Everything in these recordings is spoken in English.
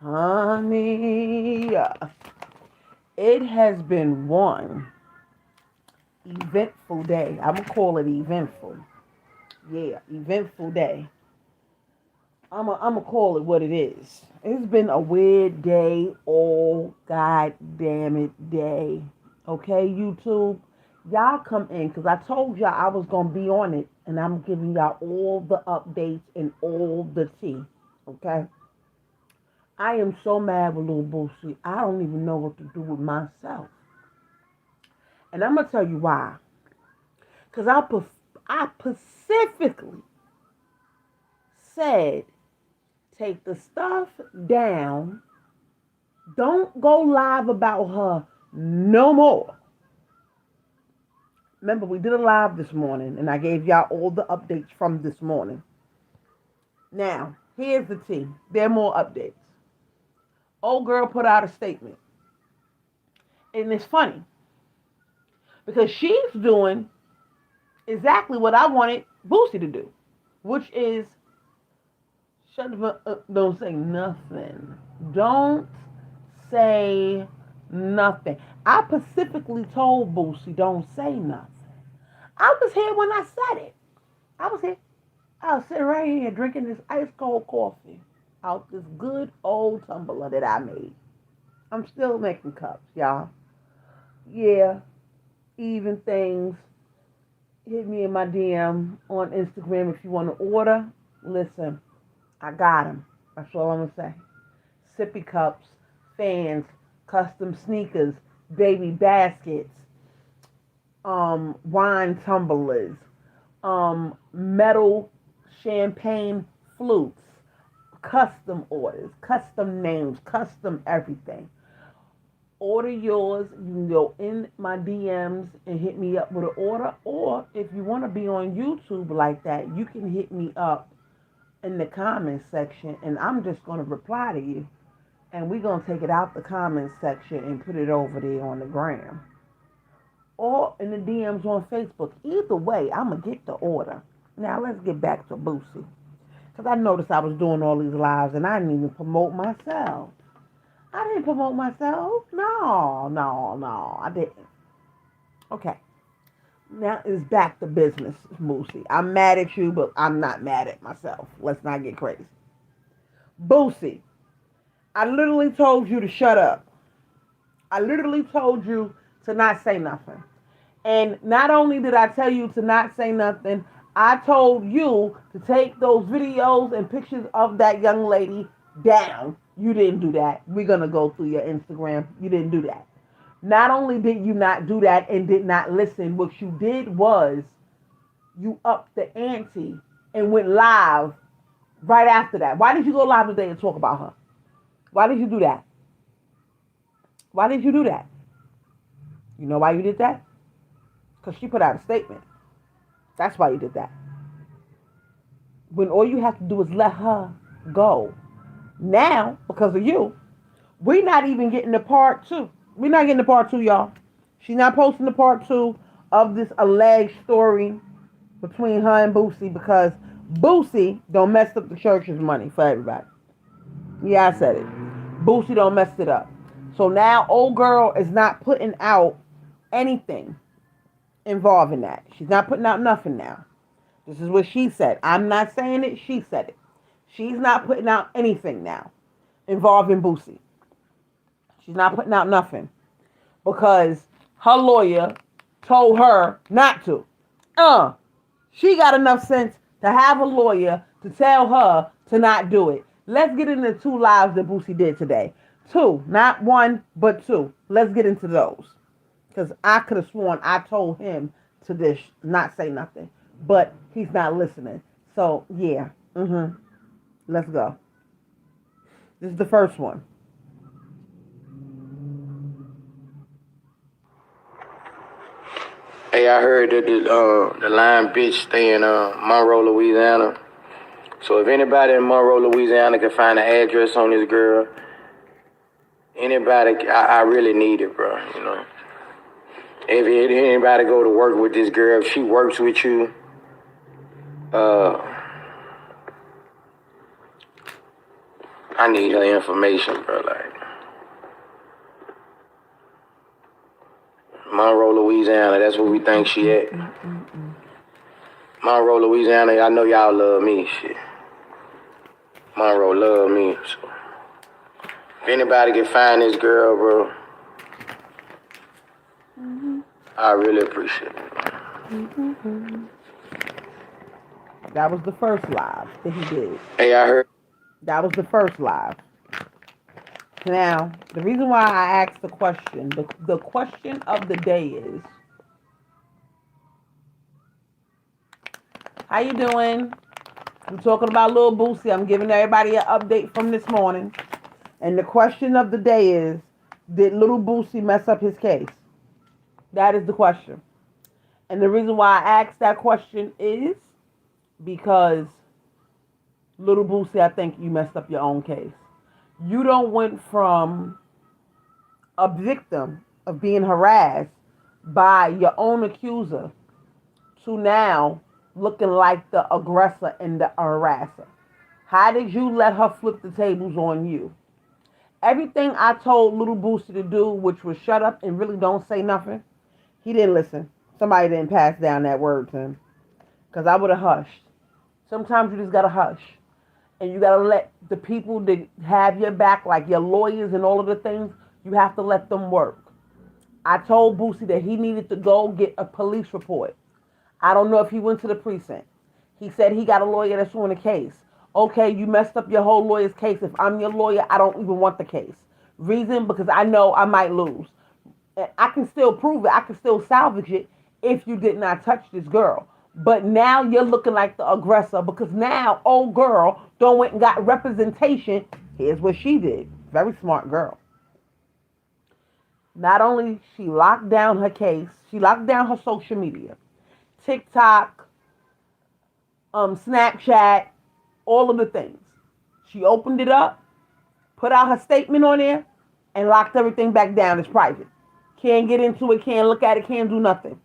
Honey, it has been one eventful day. I'm going to call it eventful. Yeah, eventful day. I'm going to call it what it is. It's been a weird day all god damn it day. Okay, YouTube? Y'all come in because I told y'all I was going to be on it and I'm giving y'all all the updates and all the tea. Okay? I am so mad with Lil Boosie. I don't even know what to do with myself. And I'm going to tell you why. Because I specifically said, take the stuff down. Don't go live about her no more. Remember, we did a live this morning, and I gave y'all all the updates from this morning. Now, here's the tea. There are more updates. Old girl put out a statement. And it's funny. Because she's doing exactly what I wanted Boosie to do. Which is, shut the fuck up, don't say nothing. Don't say nothing. I specifically told Boosie, don't say nothing. I was here when I said it. I was here. I was sitting right here drinking this ice cold coffee out this good old tumbler that I made. I'm still making cups, y'all. Yeah, even things. Hit me in my DM on Instagram if you want to order. Listen, I got them. That's all I'm going to say. Sippy cups, fans, custom sneakers, baby baskets, wine tumblers, metal champagne flutes, custom orders, custom names, custom everything. Order yours. You can go in my DMs and hit me up with an order. Or if you want to be on YouTube like that, you can hit me up in the comments section. And I'm just going to reply to you. And we're going to take it out the comments section and put it over there on the gram. Or in the DMs on Facebook. Either way, I'm going to get the order. Now, let's get back to Boosie. Because I noticed I was doing all these lives and I didn't even promote myself. I didn't promote myself. No, I didn't. Okay. Now it's back to business, Boosie. I'm mad at you, but I'm not mad at myself. Let's not get crazy. Boosie, I literally told you to shut up. I literally told you to not say nothing. And not only did I tell you to not say nothing, I told you to take those videos and pictures of that young lady down. You didn't do that. We're going to go through your Instagram. You didn't do that. Not only did you not do that and did not listen, what you did was you upped the ante and went live right after that. Why did you go live today and talk about her? Why did you do that? Why did you do that? You know why you did that? Because she put out a statement. That's why you did that. When all you have to do is let her go. Now, because of you, we're not even getting to part 2. We're not getting to part 2, y'all. She's not posting the part 2 of this alleged story between her and Boosie because Boosie don't mess up the church's money for everybody. Yeah, I said it. Boosie don't mess it up. So now old girl is not putting out anything involving that. She's not putting out nothing now. This is what she said. I'm not saying it. She said it. She's not putting out anything now involving Boosie. She's not putting out nothing because her lawyer told her not to. She got enough sense to have a lawyer to tell her to not do it. Let's get into 2 lives that Boosie did today. 2, not 1, but 2. Let's get into those. Because I could have sworn I told him to not say nothing. But he's not listening. So, yeah. Let's go. This is the first one. Hey, I heard that the line bitch stay in Monroe, Louisiana. So if anybody in Monroe, Louisiana can find the address on this girl, anybody, I really need it, bro. You know, if anybody go to work with this girl, if she works with you, I need her information, bro. Like Monroe, Louisiana, that's where we think she at. Monroe, Louisiana, I know y'all love me, shit. Monroe love me, so if anybody can find this girl, bro, I really appreciate it. That was the first live that he did. Hey, I heard. That was the first live. Now, the reason why I asked the question, the question of the day is, how you doing? I'm talking about Lil Boosie. I'm giving everybody an update from this morning. And the question of the day is, did Lil Boosie mess up his case? That is the question. And the reason why I asked that question is because Lil Boosie, I think you messed up your own case. You don't went from a victim of being harassed by your own accuser to now looking like the aggressor and the harasser. How did you let her flip the tables on you? Everything I told Lil Boosie to do, which was shut up and really don't say nothing, he didn't listen. Somebody didn't pass down that word to him. Because I would have hushed. Sometimes you just got to hush. And you got to let the people that have your back, like your lawyers and all of the things, you have to let them work. I told Boosie that he needed to go get a police report. I don't know if he went to the precinct. He said he got a lawyer that's on the case. Okay, you messed up your whole lawyer's case. If I'm your lawyer, I don't even want the case. Reason, because I know I might lose. And I can still prove it. I can still salvage it if you did not touch this girl. But now you're looking like the aggressor because now old girl don't went and got representation. Here's what she did. Very smart girl. Not only she locked down her case, she locked down her social media. TikTok, Snapchat, all of the things. She opened it up, put out her statement on there, and locked everything back down as private. Can't get into it, can't look at it, can't do nothing.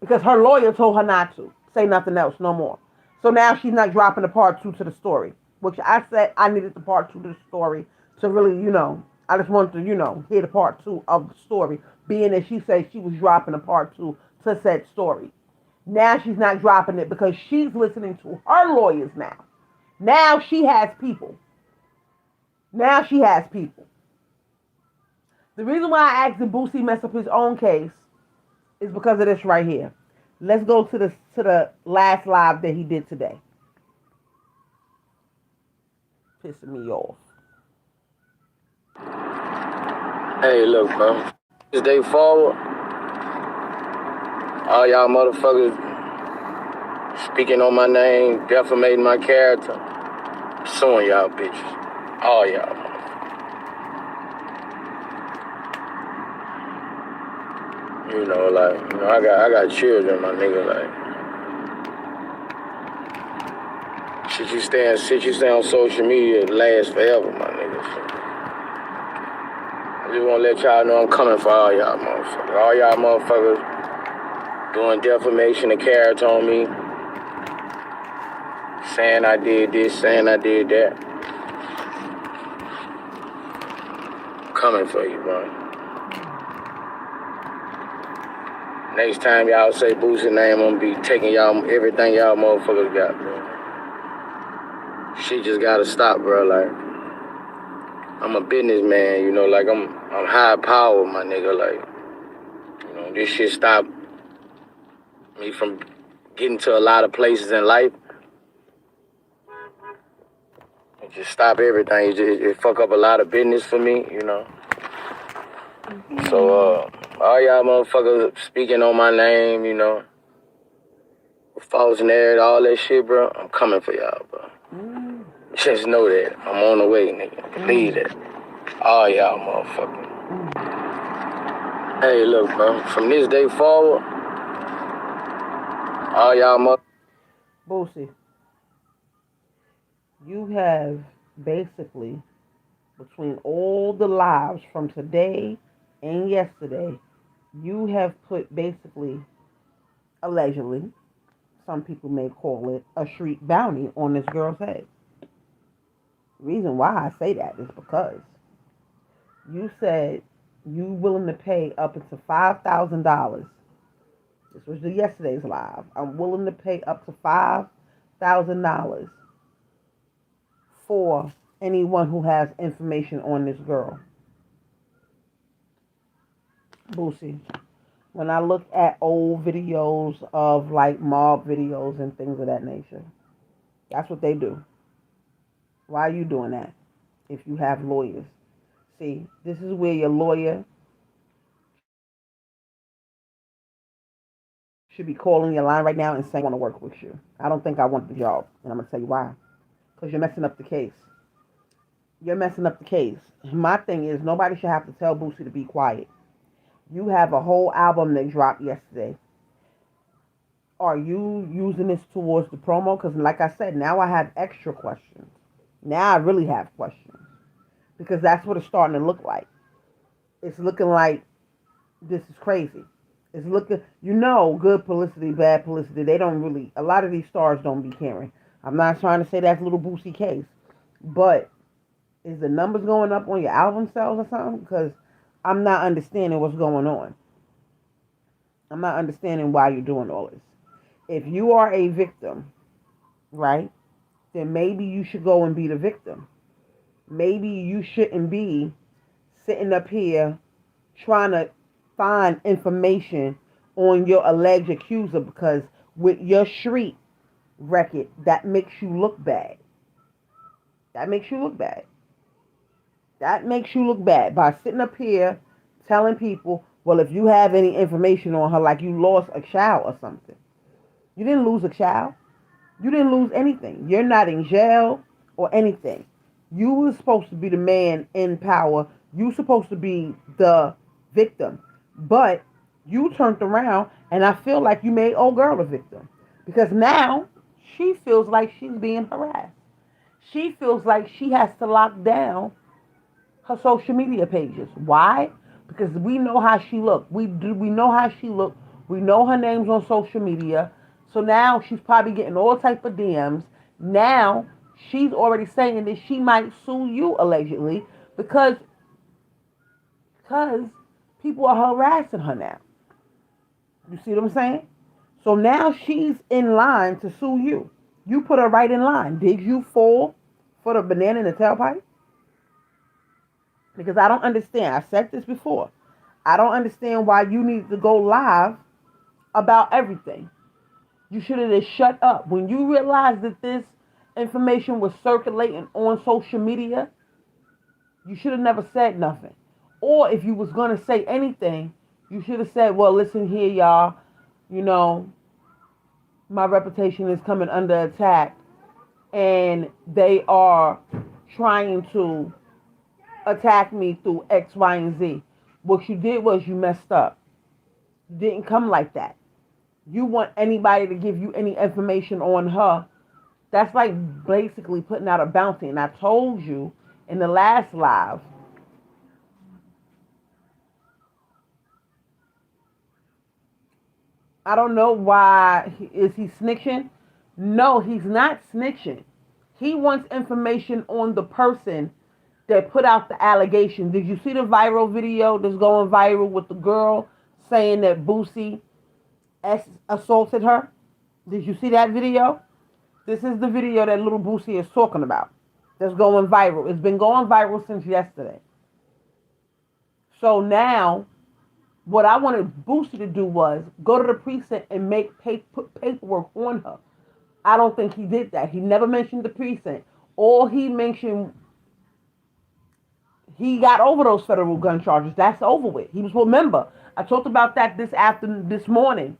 Because her lawyer told her not to. Say nothing else, no more. So now she's not dropping the part 2 to the story. Which I said I needed the part 2 to the story to really, I just wanted to, hear the part 2 of the story. Being that she said she was dropping the part 2 to said story. Now she's not dropping it because she's listening to her lawyers now. Now she has people. Now she has people. The reason why I asked did Boosie mess up his own case is because of this right here. Let's go to the last live that he did today. Pissing me off. Hey, look, bro. This day forward, all y'all motherfuckers speaking on my name, defamating my character, suing y'all bitches. All y'all motherfuckers. I got children, my nigga, shit you stay on social media, it lasts forever, my nigga. So I just wanna let y'all know I'm coming for all y'all motherfuckers. All y'all motherfuckers doing defamation of character on me, saying I did this, saying I did that. I'm coming for you, bro. Next time y'all say Boosie name, I'm gonna be taking y'all everything y'all motherfuckers got, bro. Shit just gotta stop, bro. I'm a businessman, you know, like I'm high power, my nigga. Like, you know, this shit stopped me from getting to a lot of places in life. It just stop everything. It fuck up a lot of business for me, you know. So, all y'all motherfuckers speaking on my name, you know, false narrative, all that shit, bro. I'm coming for y'all, bro. Just know that. I'm on the way, nigga. Believe that. All y'all motherfuckers. Hey, look, bro. From this day forward, all y'all motherfuckers. Boosie, you have basically, between all the lives from today and yesterday, you have put basically, allegedly, some people may call it a street bounty on this girl's head. The reason why I say that is because you said you willing to pay up to $5,000. This was yesterday's live. I'm willing to pay up to $5,000 for anyone who has information on this girl. Boosie, when I look at old videos of like mob videos and things of that nature, that's what they do. Why are you doing that if you have lawyers? See, this is where your lawyer should be calling your line right now and saying, I want to work with you. I don't think I want the job. And I'm going to tell you why. Because you're messing up the case. You're messing up the case. My thing is, nobody should have to tell Boosie to be quiet. You have a whole album that dropped yesterday. Are you using this towards the promo? Because like I said, now I have extra questions. Now I really have questions. Because that's what it's starting to look like. It's looking like this is crazy. It's looking, good publicity, bad publicity. They don't really, a lot of these stars don't be caring. I'm not trying to say that's Little Boosie case. But is the numbers going up on your album sales or something? Because I'm not understanding what's going on. I'm not understanding why you're doing all this. If you are a victim, right, then maybe you should go and be the victim. Maybe you shouldn't be sitting up here trying to find information on your alleged accuser, because with your street record, that makes you look bad. That makes you look bad. That makes you look bad by sitting up here telling people, well, if you have any information on her, like you lost a child or something. You didn't lose a child. You didn't lose anything. You're not in jail or anything. You were supposed to be the man in power. You were supposed to be the victim. But you turned around, and I feel like you made old girl a victim. Because now she feels like she's being harassed. She feels like she has to lock down her social media pages. Why? Because we know how she looked. We know how she looked. We know her name's on social media. So now she's probably getting all type of DMs. Now she's already saying that she might sue you allegedly because people are harassing her now. You see what I'm saying? So now she's in line to sue you. You put her right in line. Did you fall for the banana in the tailpipe? Because I don't understand. I said this before. I don't understand why you need to go live about everything. You should have just shut up. When you realized that this information was circulating on social media, you should have never said nothing. Or if you was going to say anything, you should have said, well, listen here, y'all. My reputation is coming under attack. And they are trying to attack me through X, Y, and Z. What you did was you messed up. You didn't come like that. You want anybody to give you any information on her. That's like basically putting out a bounty. And I told you in the last live, I don't know why. Is he snitching? No, he's not snitching. He wants information on the person that put out the allegation. Did you see the viral video that's going viral with the girl saying that Boosie assaulted her? Did you see that video? This is the video that Little Boosie is talking about. that's going viral. It's been going viral since yesterday. So now, what I wanted Boosie to do was go to the precinct and put paperwork on her. I don't think he did that. He never mentioned the precinct. All he mentioned, he got over those federal gun charges. That's over with. He was, remember, I talked about that this morning.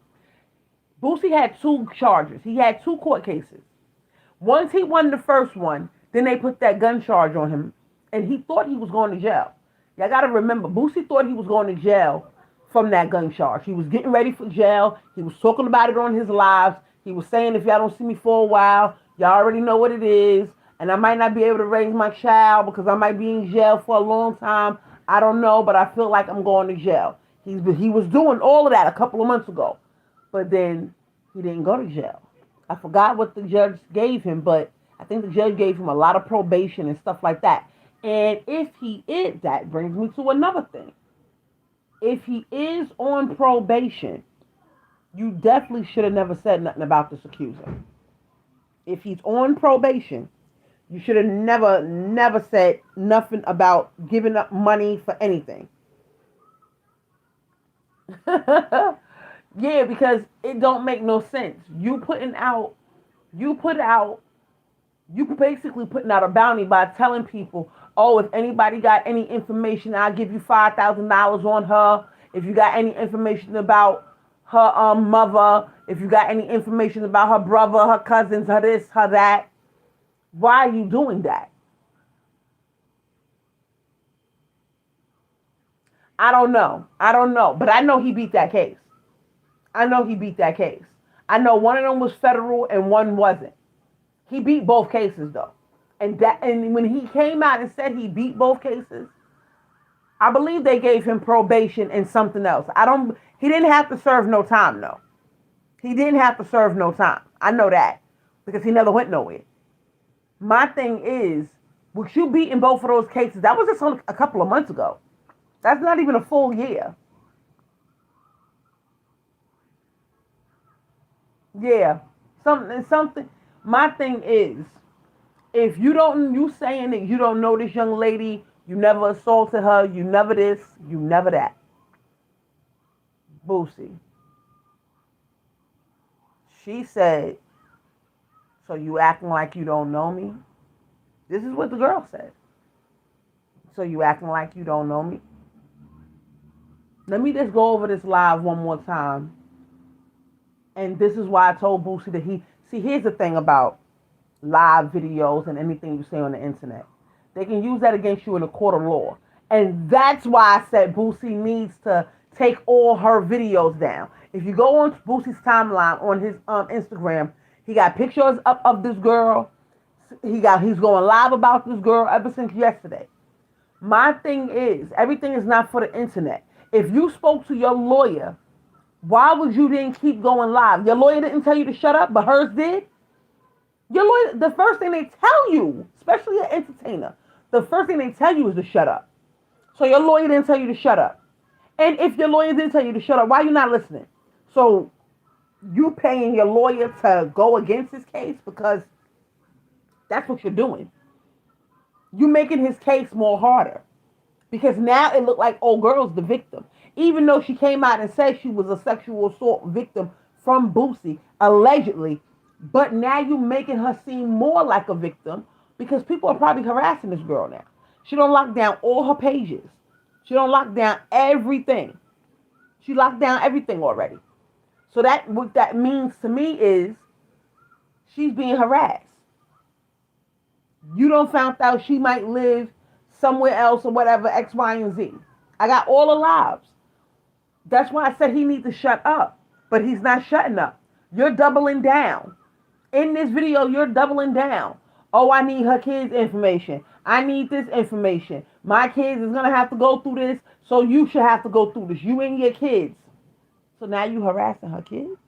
Boosie had 2 charges. He had 2 court cases. Once he won the first one, then they put that gun charge on him, and he thought he was going to jail. Y'all got to remember, Boosie thought he was going to jail from that gun charge. He was getting ready for jail. He was talking about it on his lives. He was saying, if y'all don't see me for a while, y'all already know what it is, and I might not be able to raise my child because I might be in jail for a long time. I don't know, but I feel like I'm going to jail. He was doing all of that a couple of months ago, but then he didn't go to jail. I forgot what the judge gave him, but I think the judge gave him a lot of probation and stuff like that. And if he is, that brings me to another thing. If he is on probation, you definitely should have never said nothing about this accuser. If he's on probation, you should have never said nothing about giving up money for anything. Yeah, because it don't make no sense. You basically putting out a bounty by telling people, oh, if anybody got any information, I'll give you $5,000 on her. If you got any information about her mother, if you got any information about her brother, her cousins, her this, her that. Why are you doing that? I don't know. But I know he beat that case. I know one of them was federal and one wasn't. He beat both cases though. And when he came out and said he beat both cases, I believe they gave him probation and something else. He didn't have to serve no time though. He didn't have to serve no time. I know that because he never went nowhere. My thing is, with you beating both of those cases, that was just a couple of months ago. That's not even a full year. Yeah. Something. My thing is, if you saying that you don't know this young lady, you never assaulted her, you never this, you never that. Boosie. She said, so you acting like you don't know me? This is what the girl said. So you acting like you don't know me? Let me just go over this live one more time. And this is why I told Boosie that here's the thing about live videos and anything you say on the internet. They can use that against you in a court of law. And that's why I said Boosie needs to take all her videos down. If you go on Boosie's timeline on his Instagram, he got pictures up of this girl. He's going live about this girl ever since yesterday. My thing is, everything is not for the internet. If you spoke to your lawyer, why would you then keep going live? Your lawyer didn't tell you to shut up, but hers did. Your lawyer, the first thing they tell you, especially an entertainer, the first thing they tell you is to shut up. So your lawyer didn't tell you to shut up. And if your lawyer didn't tell you to shut up, why are you not listening? So you paying your lawyer to go against his case because that's what you're doing. You're making his case more harder. Because now it looked like old girl's the victim. Even though she came out and said she was a sexual assault victim from Boosie, allegedly. But now you're making her seem more like a victim because people are probably harassing this girl now. She don't lock down all her pages. She don't lock down everything. She locked down everything already. So what that means to me is she's being harassed. You don't found out she might live somewhere else or whatever, X, Y, and Z. I got all the lives. That's why I said he needs to shut up. But he's not shutting up. You're doubling down. In this video, you're doubling down. Oh, I need her kids' information. I need this information. My kids is going to have to go through this, so you should have to go through this. You and your kids. So now you harassing her kids?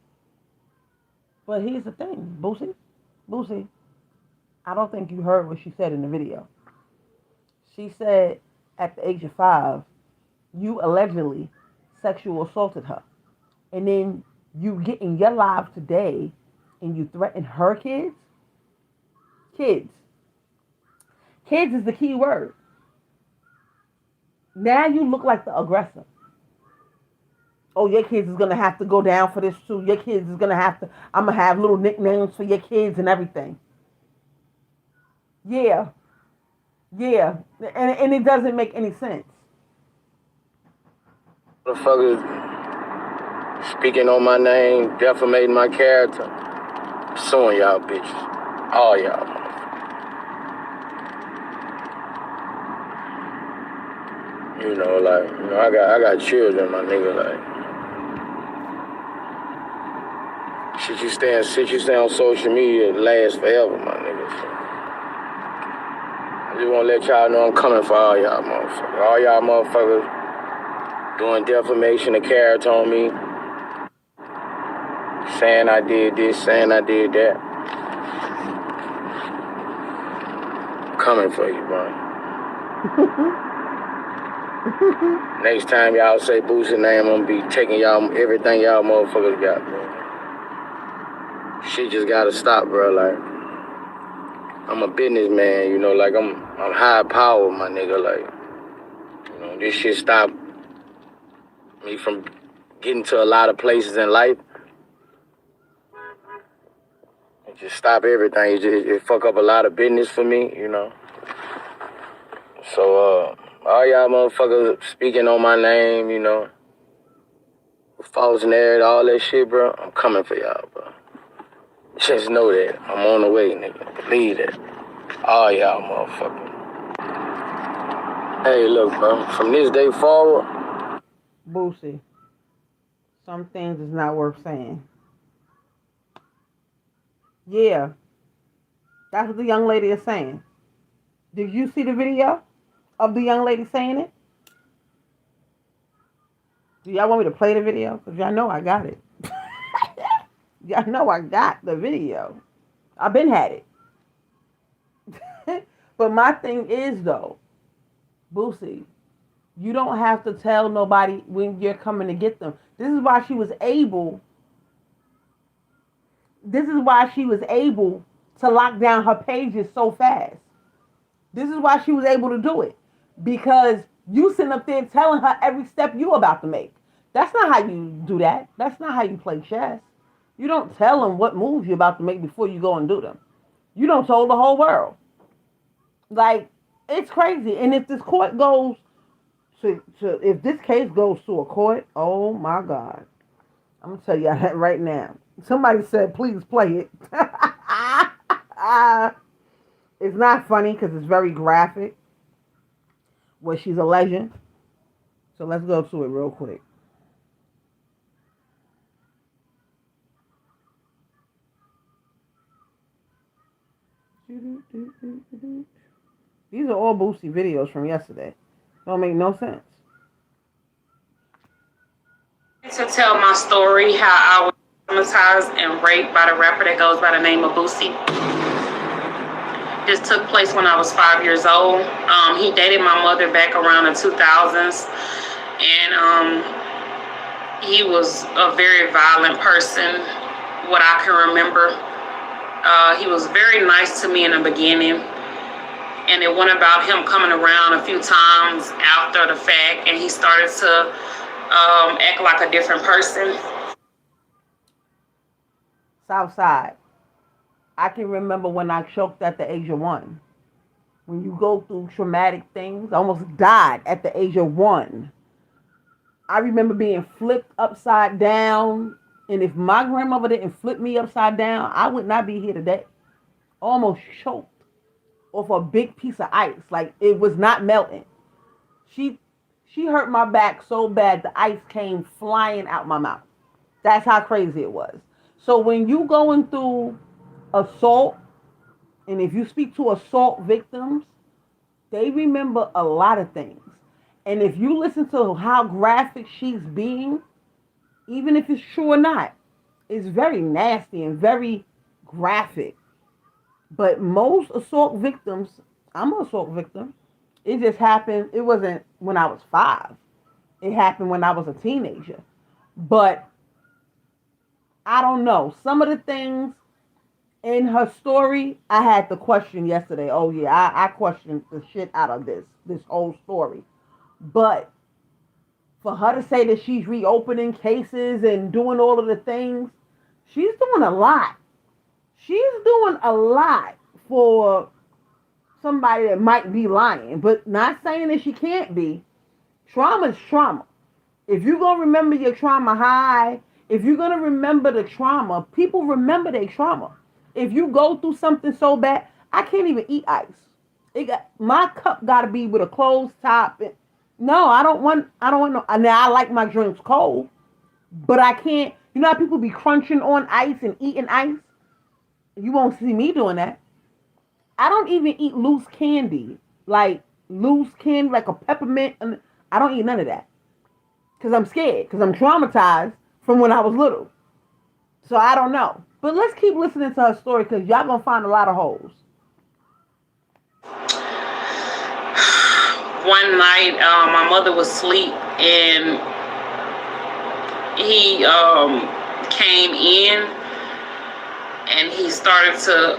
But here's the thing, Boosie, I don't think you heard what she said in the video. She said at the age of 5, you allegedly sexual assaulted her. And then you get in your live today and you threaten her kids? Kids. Kids is the key word. Now you look like the aggressor. Oh, your kids is gonna have to go down for this too. Your kids is gonna have to. I'm gonna have little nicknames for your kids and everything. Yeah, yeah, and it doesn't make any sense. Motherfuckers speaking on my name, defamating my character, suing y'all bitches. All y'all. You know, like, you know, I got children, my nigga, like. Shit you stay on social media, it lasts forever, my nigga. So I just wanna let y'all know I'm coming for all y'all motherfuckers. All y'all motherfuckers doing defamation of character on me. Saying I did this, saying I did that. I'm coming for you, bro. Next time y'all say Boosie name, I'm gonna be taking y'all everything y'all motherfuckers got, bro. Shit just gotta stop, bro. Like, I'm a businessman, you know, like I'm high power, my nigga. Like, you know, this shit stopped me from getting to a lot of places in life. It just stop everything. It fuck up a lot of business for me, you know. So, all y'all motherfuckers speaking on my name, you know, false narrative, all that shit, bro, I'm coming for y'all, bro. Just know that. I'm on the way, nigga. Believe that. All y'all motherfuckers. Hey, look, bro, from this day forward. Boosie, some things is not worth saying. Yeah, that's what the young lady is saying. Did you see the video of the young lady saying it? Do y'all want me to play the video? Because y'all know I got it. Y'all know I got the video. I've been had it. But my thing is, though, Boosie, you don't have to tell nobody when you're coming to get them. This is why she was able to lock down her pages so fast. This is why she was able to do it. Because you sitting up there telling her every step you about to make. That's not how you do that. That's not how you play chess. You don't tell them what moves you're about to make before you go and do them. You don't tell the whole world. Like, it's crazy. And if this court goes if this case goes to a court, oh my God. I'm going to tell you that right now. Somebody said, please play it. It's not funny because it's very graphic. What she's alleging. So let's go to it real quick. These are all Boosie videos from yesterday. Don't make no sense. To tell my story, how I was traumatized and raped by the rapper that goes by the name of Boosie. This took place when I was 5 years old. He dated my mother back around the 2000s. And he was a very violent person, what I can remember. He was very nice to me in the beginning. And it went about him coming around a few times after the fact. And he started to act like a different person. Southside. I can remember when I choked at the age of 1. When you go through traumatic things, I almost died at the age of 1. I remember being flipped upside down. And if my grandmother didn't flip me upside down, I would not be here today. Almost choked off a big piece of ice. Like, it was not melting. She hurt my back so bad the ice came flying out my mouth. That's how crazy it was. So when you going through assault, and if you speak to assault victims, they remember a lot of things. And if you listen to how graphic she's being, even if it's true or not, it's very nasty and very graphic. But most assault victims, I'm an assault victim. It just happened. It wasn't when I was 5. It happened when I was a teenager. But I don't know. Some of the things In her story, I had the question yesterday. Oh yeah, I questioned the shit out of this whole story. But for her to say that she's reopening cases and doing all of the things, she's doing a lot. She's doing a lot for somebody that might be lying, but not saying that she can't be. Trauma is trauma. If you're going to remember your trauma high, if you're going to remember the trauma, people remember their trauma. If you go through something so bad, I can't even eat ice. My cup got to be with a closed top. No, I don't want no. Now I like my drinks cold, but I can't. You know how people be crunching on ice and eating ice? You won't see me doing that. I don't even eat loose candy, like a peppermint. I don't eat none of that because I'm scared, because I'm traumatized from when I was little. So I don't know. But let's keep listening to her story, because y'all gonna find a lot of holes. One night, my mother was asleep, and he came in, and he started to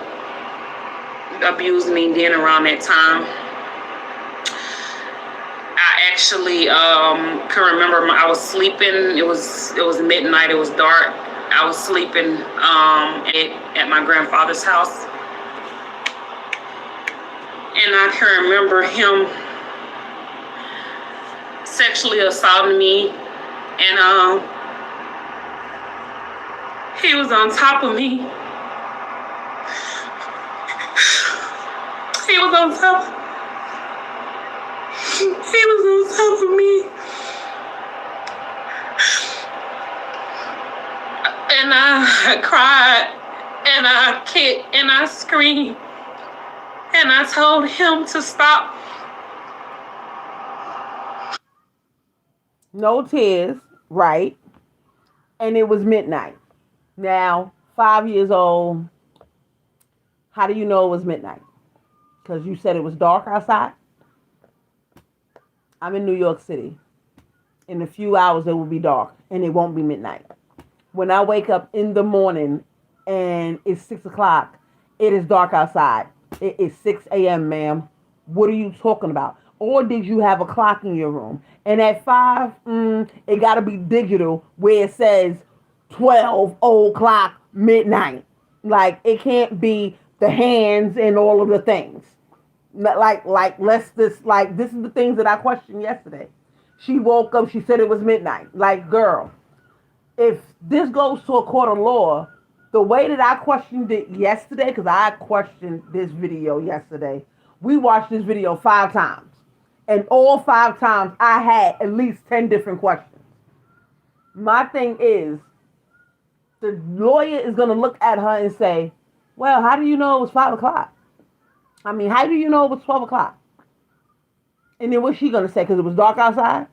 abuse me then around that time. I actually can remember I was sleeping. It was midnight. It was dark. I was sleeping at my grandfather's house, and I can remember him sexually assaulting me, and he was on top of me. He was on top of me. And I cried, and I kicked, and I screamed, and I told him to stop. No tears, right? And it was midnight. Now, 5 years old, how do you know it was midnight? Because you said it was dark outside? I'm in New York City. In a few hours, it will be dark, and it won't be midnight. When I wake up in the morning and it's 6 o'clock, it is dark outside. It is 6 a.m., ma'am. What are you talking about? Or did you have a clock in your room? And at 5, it got to be digital, where it says 12 o'clock midnight. Like, it can't be the hands and all of the things. This is the things that I questioned yesterday. She woke up, she said it was midnight. Like, girl, if this goes to a court of law, the way that I questioned it yesterday, because I questioned this video yesterday, we watched this video 5 times. And all 5 times, I had at least 10 different questions. My thing is, the lawyer is going to look at her and say, well, how do you know it was 5 o'clock? I mean, how do you know it was 12 o'clock? And then what's she going to say? Because it was dark outside?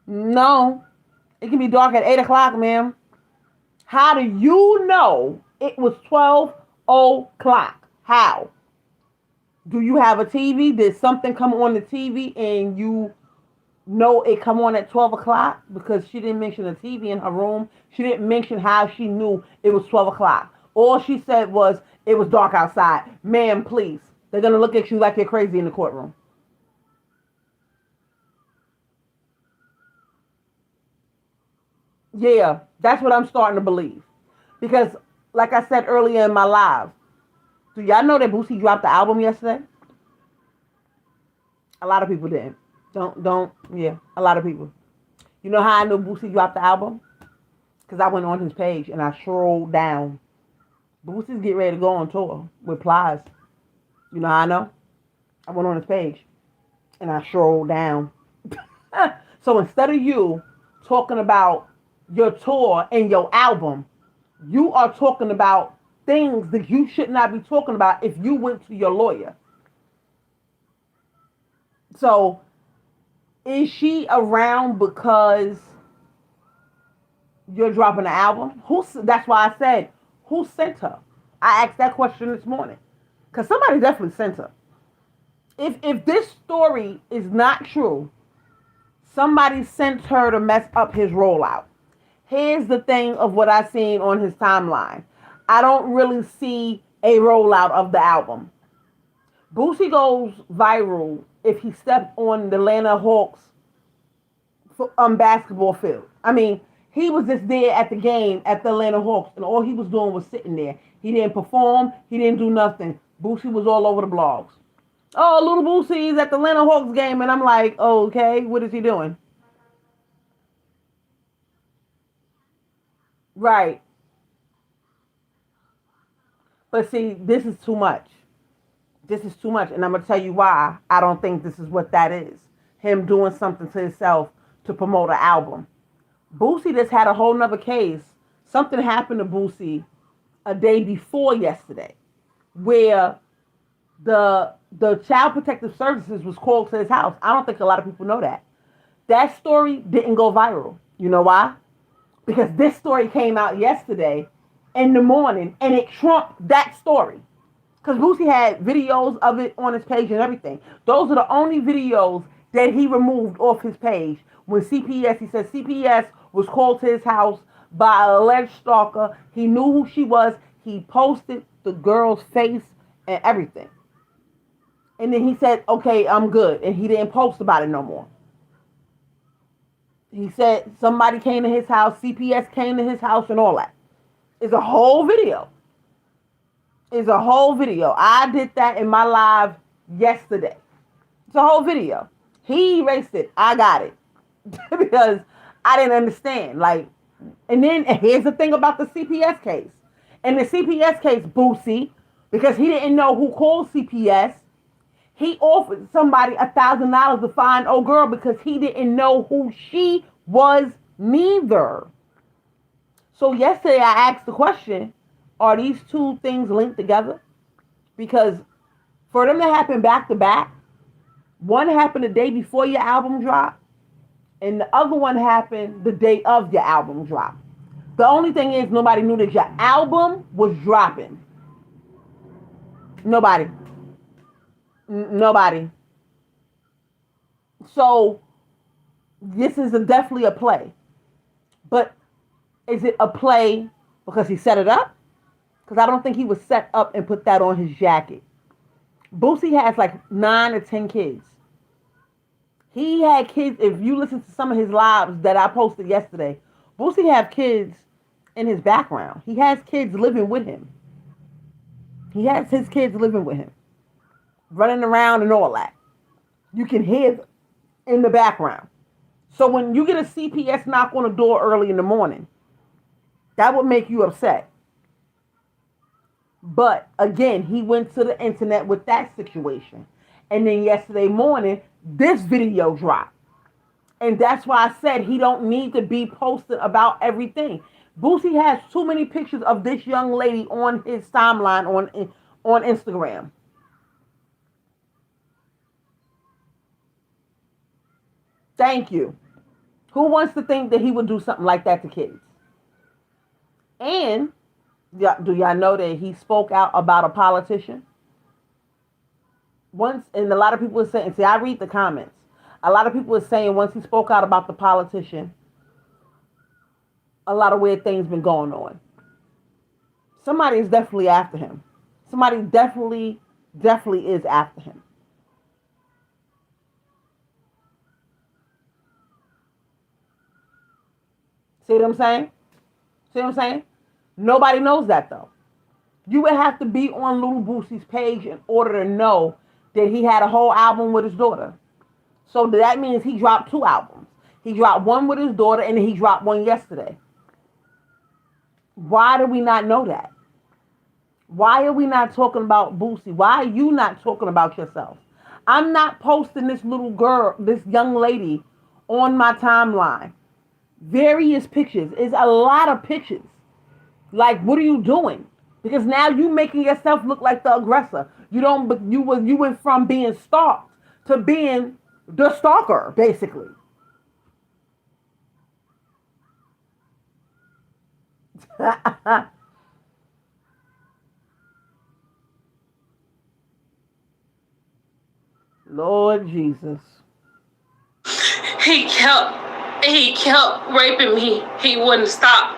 No. It can be dark at 8 o'clock, ma'am. How do you know it was 12 o'clock? How? Do you have a TV? Did something come on the TV and you know it come on at 12 o'clock? Because she didn't mention the TV in her room. She didn't mention how she knew it was 12 o'clock. All she said was, it was dark outside. Ma'am, please. They're going to look at you like you're crazy in the courtroom. Yeah, that's what I'm starting to believe. Because, like I said earlier in my live, do y'all know that Boosie dropped the album yesterday? A lot of people didn't. A lot of people. You know how I know Boosie dropped the album? Because I went on his page and I scrolled down. Boosie's getting ready to go on tour with Plies. You know how I know? I went on his page and I scrolled down. So instead of you talking about your tour and your album, you are talking about things that you should not be talking about if you went to your lawyer. So, is she around because you're dropping an album? That's why I said, who sent her? I asked that question this morning. Because somebody definitely sent her. If this story is not true, somebody sent her to mess up his rollout. Here's the thing of what I seen on his timeline. I don't really see a rollout of the album. Boosie goes viral if he stepped on the Atlanta Hawks basketball field. I mean, he was just there at the game at the Atlanta Hawks, and all he was doing was sitting there. He didn't perform. He didn't do nothing. Boosie was all over the blogs. Oh, little Boosie's at the Atlanta Hawks game, and I'm like, oh, okay, what is he doing? Right. But see, this is too much. This is too much, and I'm gonna tell you why. I don't think this is what that is. Him doing something to himself to promote an album. Boosie just had a whole nother case. Something happened to Boosie a day before yesterday, where the Child Protective Services was called to his house. I don't think a lot of people know that. That story didn't go viral. You know why? Because this story came out yesterday in the morning, and it trumped that story. Because Boosie had videos of it on his page and everything. Those are the only videos that he removed off his page. When CPS, he said CPS was called to his house by an alleged stalker. He knew who she was. He posted the girl's face and everything. And then he said, okay, I'm good. And he didn't post about it no more. He said somebody came to his house, CPS came to his house and all that. It's a whole video. It's a whole video. I did that in my live yesterday. It's a whole video. He erased it. I got it. Because I didn't understand. Like, and then here's the thing about the CPS case. In the CPS case, Boosie, because he didn't know who called CPS, he offered somebody $1,000 to find old girl because he didn't know who she was neither. So yesterday I asked the question, are these two things linked together? Because for them to happen back to back, one happened the day before your album dropped, and the other one happened the day of your album drop. The only thing is nobody knew that your album was dropping. Nobody. Nobody. So this is definitely a play. But is it a play because he set it up? Because I don't think he was set up and put that on his jacket. Boosie has like 9 or 10 kids. He had kids. If you listen to some of his lives that I posted yesterday, Boosie have kids in his background. He has kids living with him. He has his kids living with him, running around and all that. You can hear them in the background. So when you get a CPS knock on the door early in the morning, that would make you upset. But again, he went to the internet with that situation. And then yesterday morning, this video dropped. And that's why I said he don't need to be posted about everything. Boosie has too many pictures of this young lady on his timeline on Instagram. Thank you. Who wants to think that he would do something like that to kids? And do y'all know that he spoke out about a politician? Once, and a lot of people are saying, see, I read the comments. A lot of people are saying once he spoke out about the politician, a lot of weird things been going on. Somebody is definitely after him. Somebody definitely is after him. See what I'm saying? See what I'm saying? Nobody knows that though. You would have to be on Lil Boosie's page in order to know that he had a whole album with his daughter. So that means he dropped 2 albums. He dropped one with his daughter and then he dropped one yesterday. Why do we not know that? Why are we not talking about Boosie? Why are you not talking about yourself? I'm not posting this little girl, this young lady on my timeline. Various pictures. It's a lot of pictures. Like, what are you doing? Because now you making yourself look like the aggressor. You went from being stalked to being the stalker, basically. Lord Jesus. He kept raping me. He wouldn't stop.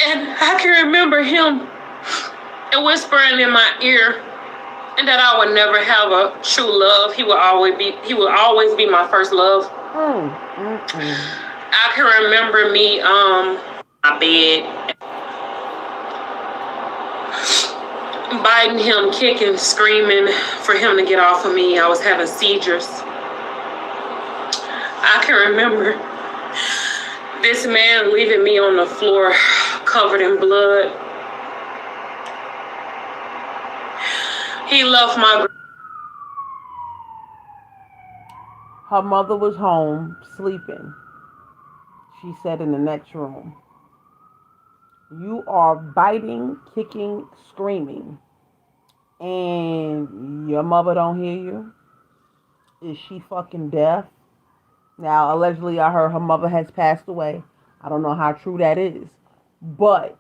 And I can remember him whispering in my ear and that I would never have a true love. He would always be my first love. I can remember me my bed, biting him, kicking, screaming for him to get off of me. I was having seizures. I can remember this man leaving me on the floor covered in blood. He left my... Her mother was home sleeping. She said in the next room, you are biting, kicking, screaming, and your mother don't hear you? Is she fucking deaf? Now, allegedly, I heard her mother has passed away. I don't know how true that is. But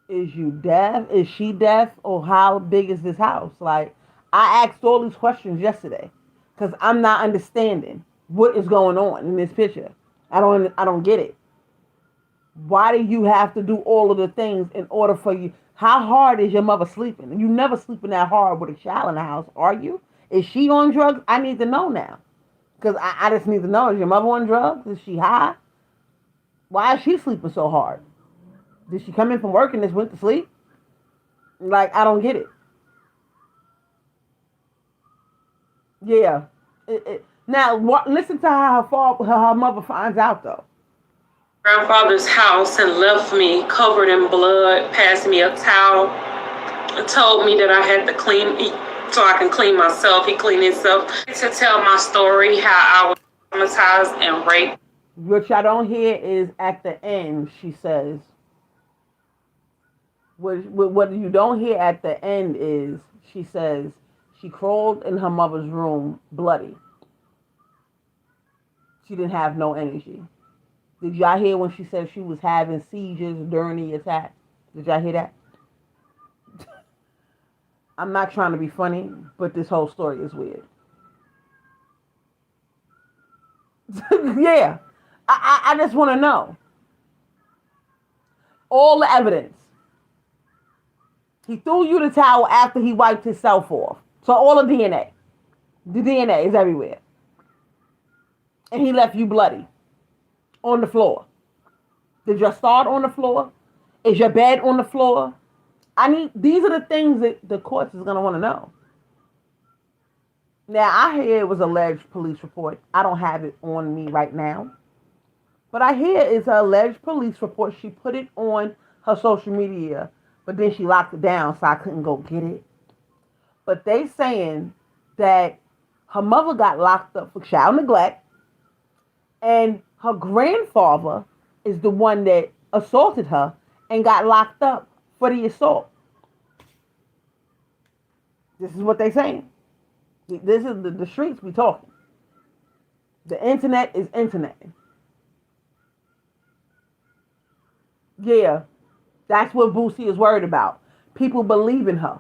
is you deaf? Is she deaf? Or how big is this house? Like, I asked all these questions yesterday because I'm not understanding what is going on in this picture. I don't get it. Why do you have to do all of the things in order for you? How hard is your mother sleeping? You never sleeping that hard with a child in the house, are you? Is she on drugs? I need to know now. Because I just need to know, is your mother on drugs? Is she high? Why is she sleeping so hard? Did she come in from work and just went to sleep? Like, I don't get it. Yeah. Now, listen to how her mother finds out, though. Grandfather's house and left me covered in blood, passed me a towel, and told me that I had to clean so I can clean myself. He cleaned himself. To tell my story, how I was traumatized and raped. Which I don't hear is at the end, she says. What you don't hear at the end is, she says, she crawled in her mother's room bloody. She didn't have no energy. Did y'all hear when she said she was having seizures during the attack? Did y'all hear that? I'm not trying to be funny, but this whole story is weird. Yeah. I just want to know. All the evidence. He threw you the towel after he wiped himself off. So all the DNA. The DNA is everywhere. And he left you bloody. On the floor. Did your start on the floor? Is your bed on the floor? These are the things that the courts is going to want to know. Now, I hear it was an alleged police report. I don't have it on me right now. But I hear it's an alleged police report. She put it on her social media, but then she locked it down, so I couldn't go get it. But they saying that her mother got locked up for child neglect, and her grandfather is the one that assaulted her and got locked up for the assault. This is what they saying. This is the streets we talking. The internet is internet. Yeah, that's what Boosie is worried about. People believe in her.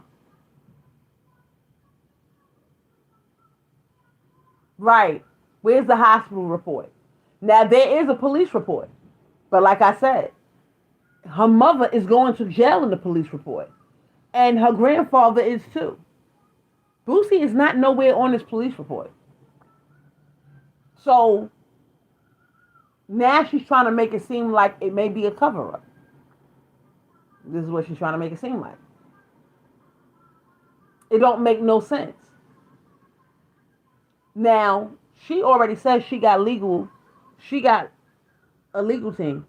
Right. Where's the hospital report? Now, there is a police report. But like I said, her mother is going to jail in the police report. And her grandfather is too. Boosie is not nowhere on this police report. So, now she's trying to make it seem like it may be a cover-up. This is what she's trying to make it seem like. It don't make no sense. Now, she already says she got a legal team.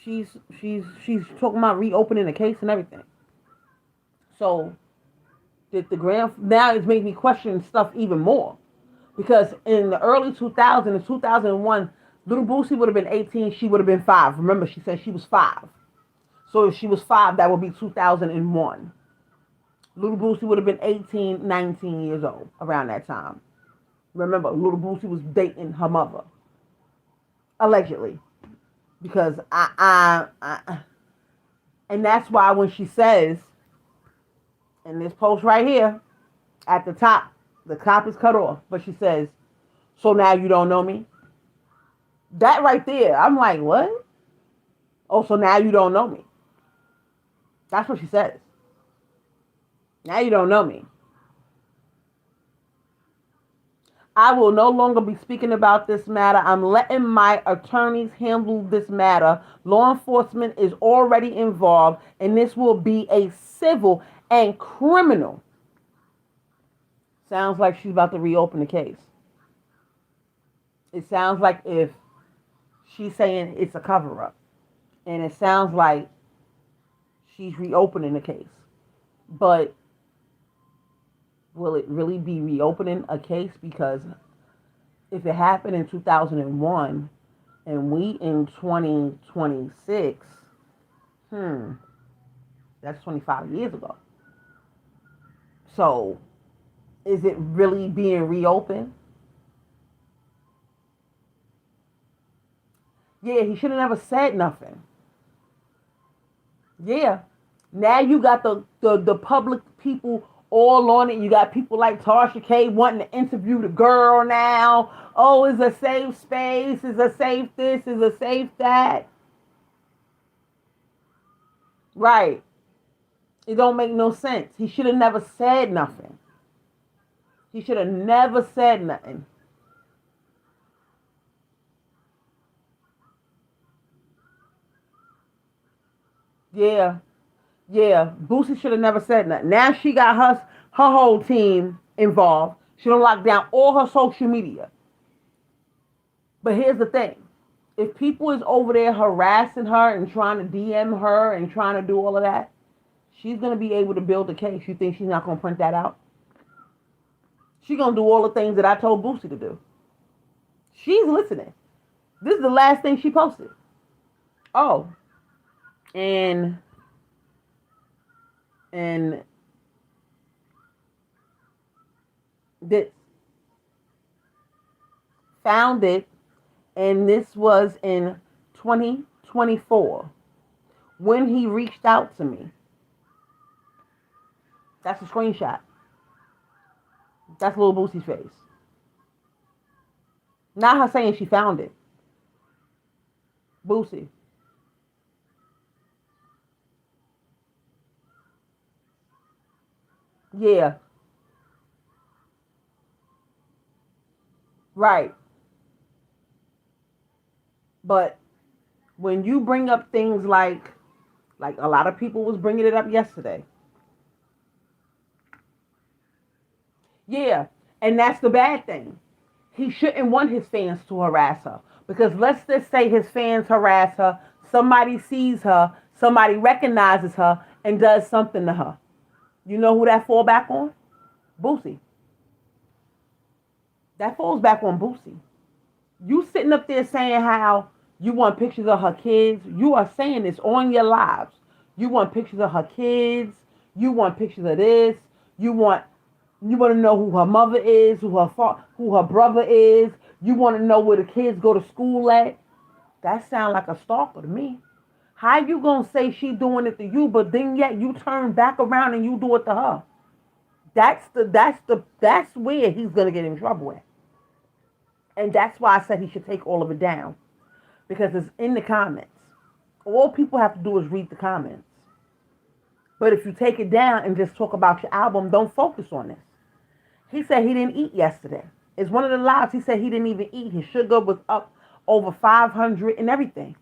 She's talking about reopening the case and everything. So, now it's making me question stuff even more. Because in the early 2000s, in 2001, little Boosie would have been 18, she would have been 5. Remember, she said she was 5. So if she was 5, that would be 2001. Little Boosie would have been 18, 19 years old around that time. Remember, little Boosie was dating her mother. Allegedly. Because and that's why when she says, in this post right here, at the top is cut off, but she says, so now you don't know me? That right there, I'm like, what? Oh, so now you don't know me. That's what she says. Now you don't know me. I will no longer be speaking about this matter. I'm letting my attorneys handle this matter. Law enforcement is already involved, and this will be a civil and criminal. Sounds like she's about to reopen the case. It sounds like if she's saying it's a cover-up, and it sounds like she's reopening the case. But will it really be reopening a case? Because if it happened in 2001 and we in 2026, that's 25 years ago. So is it really being reopened? Yeah, he should have never said nothing. Yeah. Now you got the public people all on it. You got people like Tasha K wanting to interview the girl now. Oh, it's a safe space. It's a safe this. It's a safe that. Right. It don't make no sense. He should have never said nothing. He should have never said nothing. Yeah. Yeah. Boosie should have never said nothing. Now she got her whole team involved. She done locked down all her social media. But here's the thing. If people is over there harassing her and trying to DM her and trying to do all of that, she's going to be able to build a case. You think she's not going to print that out? She's going to do all the things that I told Boosie to do. She's listening. This is the last thing she posted. Oh. And this found it, and this was in 2024 when he reached out to me. That's a screenshot. That's Lil Boosie's face. Not her saying she found it. Boosie. Yeah. Right. But when you bring up things like a lot of people was bringing it up yesterday. Yeah. And that's the bad thing. He shouldn't want his fans to harass her. Because let's just say his fans harass her. Somebody sees her. Somebody recognizes her and does something to her. You know who that fall back on? Boosie. That falls back on Boosie. You sitting up there saying how you want pictures of her kids. You are saying this on your lives. You want pictures of her kids. You want pictures of this. You want to know who her mother is, who her brother is. You want to know where the kids go to school at. That sounds like a stalker to me. How you gonna say she doing it to you, but then yet you turn back around and you do it to her? That's where he's gonna get in trouble with. And that's why I said he should take all of it down. Because it's in the comments. All people have to do is read the comments. But if you take it down and just talk about your album, don't focus on this. He said he didn't eat yesterday. It's one of the lies. He said he didn't even eat. His sugar was up over 500 and everything.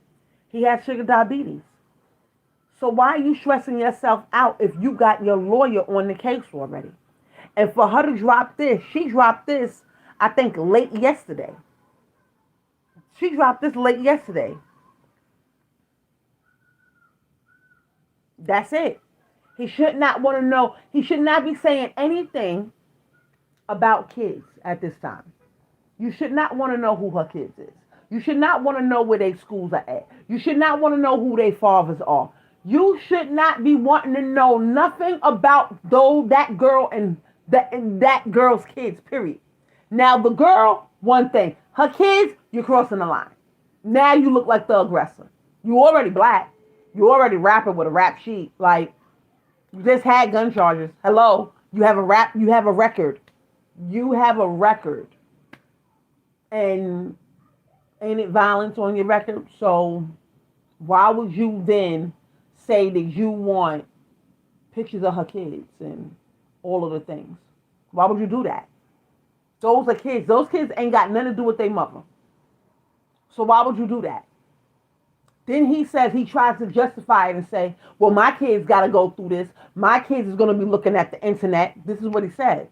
He had sugar diabetes. So why are you stressing yourself out if you got your lawyer on the case already? And for her to drop this, she dropped this, I think, late yesterday. She dropped this late yesterday. That's it. He should not want to know. He should not be saying anything about kids at this time. You should not want to know who her kids is. You should not want to know where their schools are at. You should not want to know who their fathers are. You should not be wanting to know nothing about that girl and that girl's kids, period. Now, the girl, one thing. Her kids, you're crossing the line. Now you look like the aggressor. You already black. You already rapping with a rap sheet. Like, you just had gun charges. Hello. You have a record. You have a record. And ain't it violence on your record? So Why would you then say that you want pictures of her kids and all of the things? Why would you do that? Those are kids. Those kids ain't got nothing to do with their mother. So why would you do that? Then he says he tries to justify it and say, well, my kids got to go through this. My kids is going to be looking at the internet. This is what he said.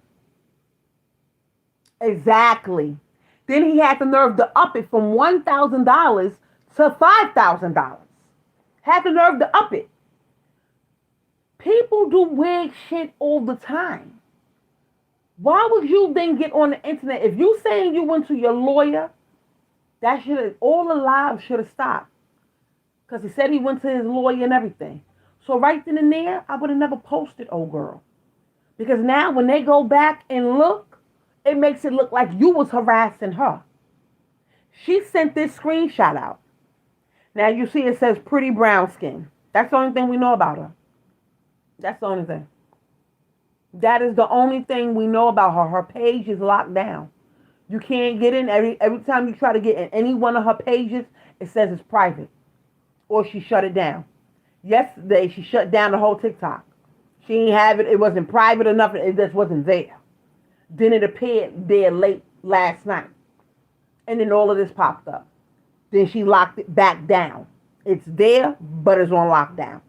Exactly. Then he had the nerve to up it from $1,000 to $5,000. Had the nerve to up it. People do weird shit all the time. Why would you then get on the internet? If you saying you went to your lawyer, that should have, all the lives should have stopped. Because he said he went to his lawyer and everything. So right then and there, I would have never posted old girl. Because now when they go back and look, it makes it look like you was harassing her. She sent this screenshot out. Now you see it says pretty brown skin. That's the only thing we know about her. That's the only thing. That is the only thing we know about her. Her page is locked down. You can't get in. Every time you try to get in any one of her pages, it says it's private. Or she shut it down. Yesterday, she shut down the whole TikTok. She didn't have it. It wasn't private enough. It just wasn't there. Then it appeared there late last night. And then all of this popped up. Then she locked it back down. It's there, but it's on lockdown.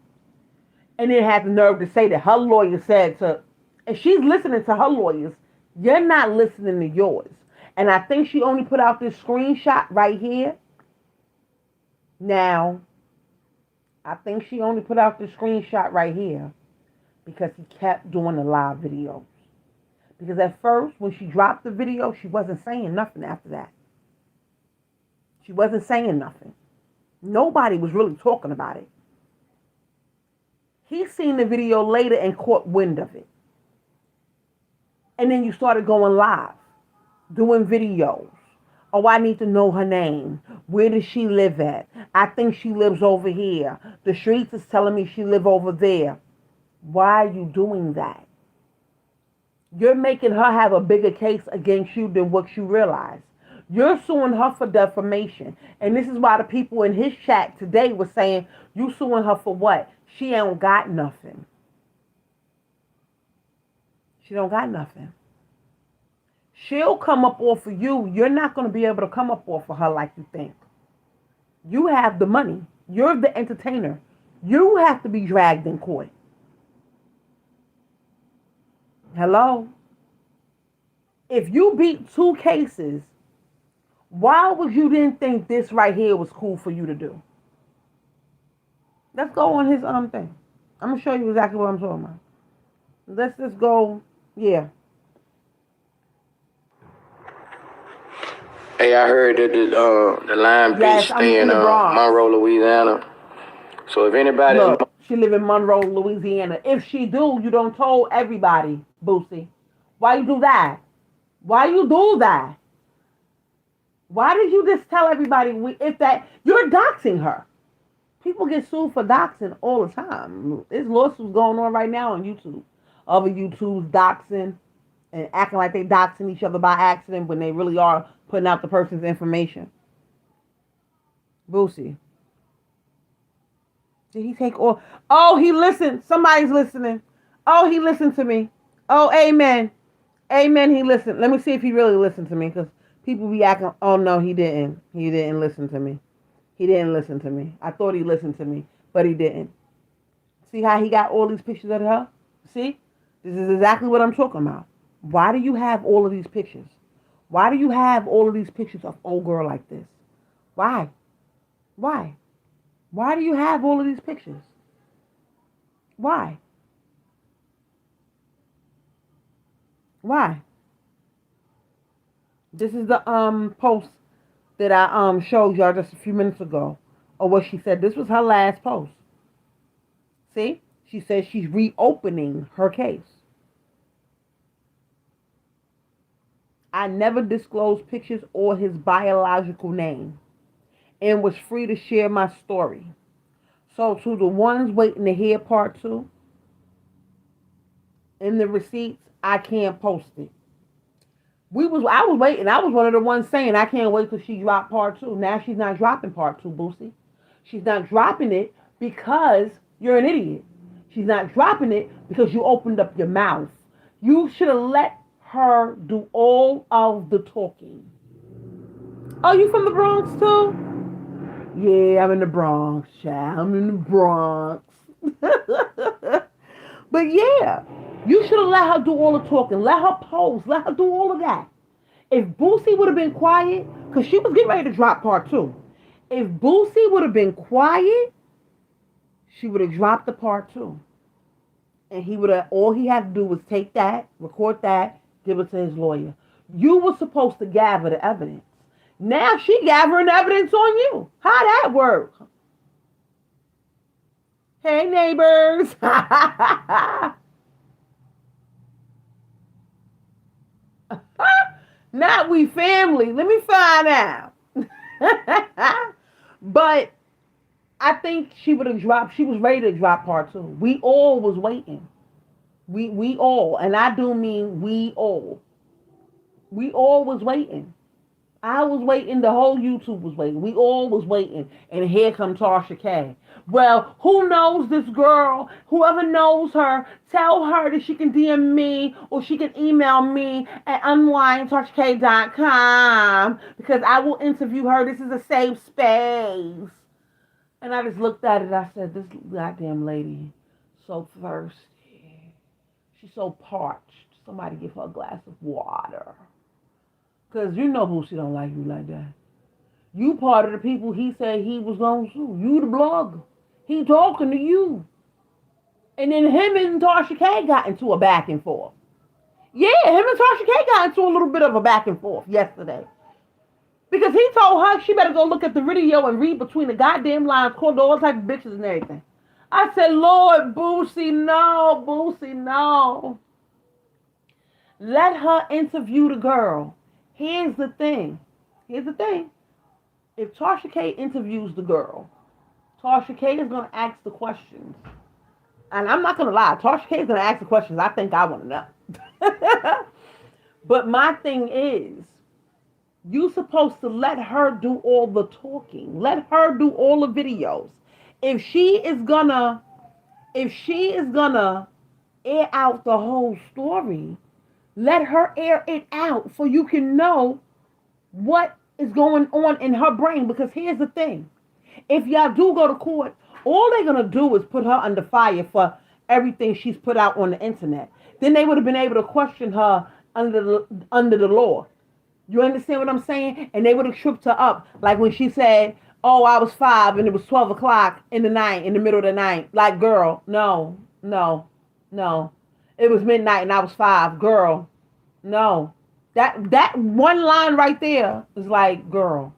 And then had the nerve to say that her lawyer said to, and she's listening to her lawyers, you're not listening to yours. And I think she only put out this screenshot right here. Now, I think she only put out this screenshot right here because he kept doing the live videos. Because at first, when she dropped the video, she wasn't saying nothing after that. She wasn't saying nothing. Nobody was really talking about it. He seen the video later and caught wind of it. And then you started going live, doing videos. Oh, I need to know her name. Where does she live at? I think she lives over here. The streets is telling me she live over there. Why are you doing that? You're making her have a bigger case against you than what you realize. You're suing her for defamation. And this is why the people in his chat today were saying, you suing her for what? She ain't got nothing. She don't got nothing. She'll come up off of you. You're not going to be able to come up off of her like you think. You have the money. You're the entertainer. You have to be dragged in court. Hello? If you beat 2 cases, why would you then think this right here was cool for you to do? Let's go on his thing. I'm going to show you exactly what I'm talking about. Let's just go, yeah. Hey, I heard that the line bitch stay in Monroe, Louisiana. So if anybody... Look, she live in Monroe, Louisiana. If she do, you don't told everybody, Boosie. Why you do that? Why you do that? Why did you just tell everybody if that... You're doxing her. People get sued for doxing all the time. There's lawsuits going on right now on YouTube. Other YouTubes doxing and acting like they doxing each other by accident when they really are putting out the person's information. Boosie. Did he take all... Oh, he listened. Somebody's listening. Oh, he listened to me. Oh, amen. Amen, he listened. Let me see if he really listened to me, because people be acting... Oh, no, he didn't. He didn't listen to me. He didn't listen to me. I thought he listened to me, but he didn't. See how he got all these pictures of her? See? This is exactly what I'm talking about. Why do you have all of these pictures? Why do you have all of these pictures of old girl like this? Why? Why? Why do you have all of these pictures? Why? Why? This is the post that I showed y'all just a few minutes ago, or what she said. This was her last post. See? She says she's reopening her case. I never disclosed pictures or his biological name and was free to share my story. So to the ones waiting to hear part 2, in the receipts, I can't post it. I was waiting. I was one of the ones saying I can't wait till she dropped part 2. Now she's not dropping part 2, Boosie. She's not dropping it because you're an idiot. She's not dropping it because you opened up your mouth. You should have let her do all of the talking. Oh, you from the Bronx too? Yeah, I'm in the Bronx, child. I'm in the Bronx. But yeah, you should have let her do all the talking. Let her pose. Let her do all of that. If Boosie would have been quiet, because she was getting ready to drop part two. If Boosie would have been quiet, she would have dropped the part two. And he would have, all he had to do was take that, record that, give it to his lawyer. You were supposed to gather the evidence. Now she gathering evidence on you. How that work? Hey neighbors. Not we family. Let me find out. But I think she would have dropped. She was ready to drop part two. We all was waiting. We all, and I do mean we all. We all was waiting. I was waiting. The whole YouTube was waiting. We all was waiting. And here comes Tasha K. Well, who knows this girl? Whoever knows her, tell her that she can DM me or she can email me at unwindtashk.com because I will interview her. This is a safe space. And I just looked at it. I said, this goddamn lady, so thirsty. She's so parched. Somebody give her a glass of water. Because you know Boosie don't like you like that. You part of the people he said he was going to sue. You the blogger. He talking to you. And then him and Tasha K got into a back and forth. Yeah, him and Tasha K got into a little bit of a back and forth yesterday. Because he told her she better go look at the video and read between the goddamn lines, called all type of bitches and everything. I said, Lord, Boosie, no. Boosie, no. Let her interview the girl. Here's the thing. If Tasha K interviews the girl, Tasha K is going to ask the questions. And I'm not going to lie. Tasha K is going to ask the questions I think I want to know. But my thing is, you're supposed to let her do all the talking. Let her do all the videos. If she is gonna air out the whole story, let her air it out so you can know what is going on in her brain. Because here's the thing. If y'all do go to court, all they're going to do is put her under fire for everything she's put out on the internet. Then they would have been able to question her under the law. You understand what I'm saying? And they would have tripped her up. Like when she said, oh, I was 5 and it was 12 o'clock in the night, in the middle of the night. Like, girl, no. It was midnight and I was 5. Girl, no. That one line right there is like, girl,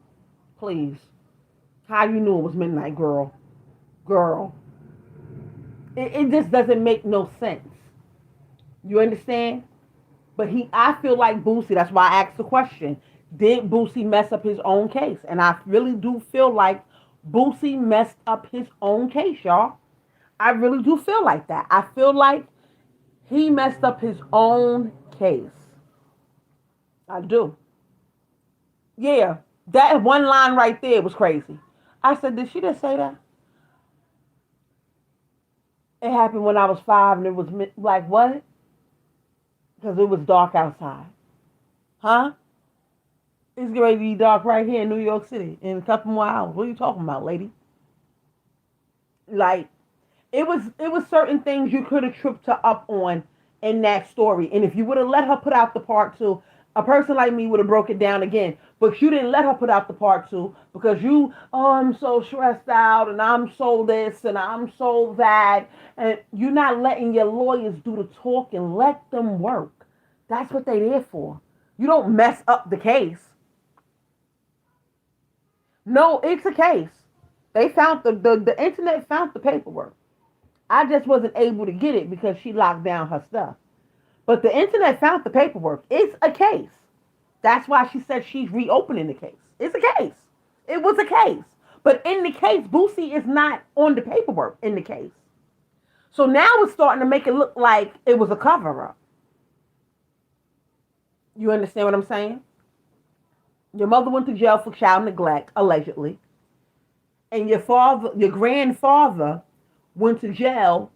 please. How you knew it was midnight, girl? Girl. It just doesn't make no sense. You understand? But I feel like Boosie, that's why I asked the question. Did Boosie mess up his own case? And I really do feel like Boosie messed up his own case, y'all. I really do feel like that. I feel like he messed up his own case. I do. Yeah, that one line right there was crazy. I said, did she just say that? It happened when I was 5 and it was like, what? Because it was dark outside. Huh? It's going to be dark right here in New York City in a couple more hours. What are you talking about, lady? Like, it was certain things you could have tripped her up on in that story. And if you would have let her put out the part 2, a person like me would have broke it down again. But you didn't let her put out the part 2 because I'm so stressed out and I'm so this and I'm so that. And you're not letting your lawyers do the talking. Let them work. That's what they're there for. You don't mess up the case. No, it's a case. They found the internet found the paperwork. I just wasn't able to get it because she locked down her stuff. But the internet found the paperwork. It's a case. That's why she said she's reopening the case. It's a case. It was a case. But in the case, Boosie is not on the paperwork in the case. So now it's starting to make it look like it was a cover-up. You understand what I'm saying? Your mother went to jail for child neglect, allegedly. And your grandfather went to jail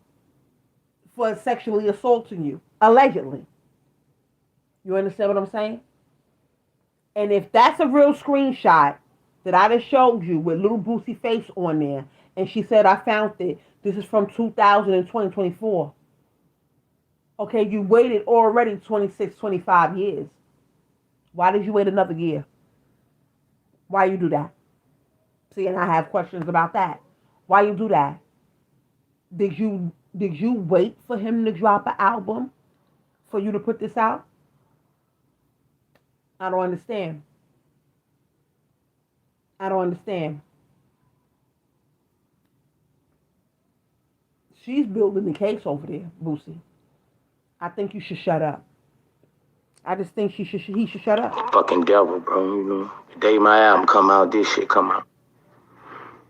for sexually assaulting you, allegedly. You understand what I'm saying? And if that's a real screenshot that I just showed you with Lil Boosie face on there, and she said, I found it, this is from 2024. Okay, you waited already 26, 25 years. Why did you wait another year? Why you do that? See, and I have questions about that. Why you do that? Did you wait for him to drop an album for you to put this out? I don't understand. I don't understand. She's building the case over there, Boosie. I think you should shut up. I just think he should shut up. Fucking devil, bro. You know, the day my album come out, this shit come out.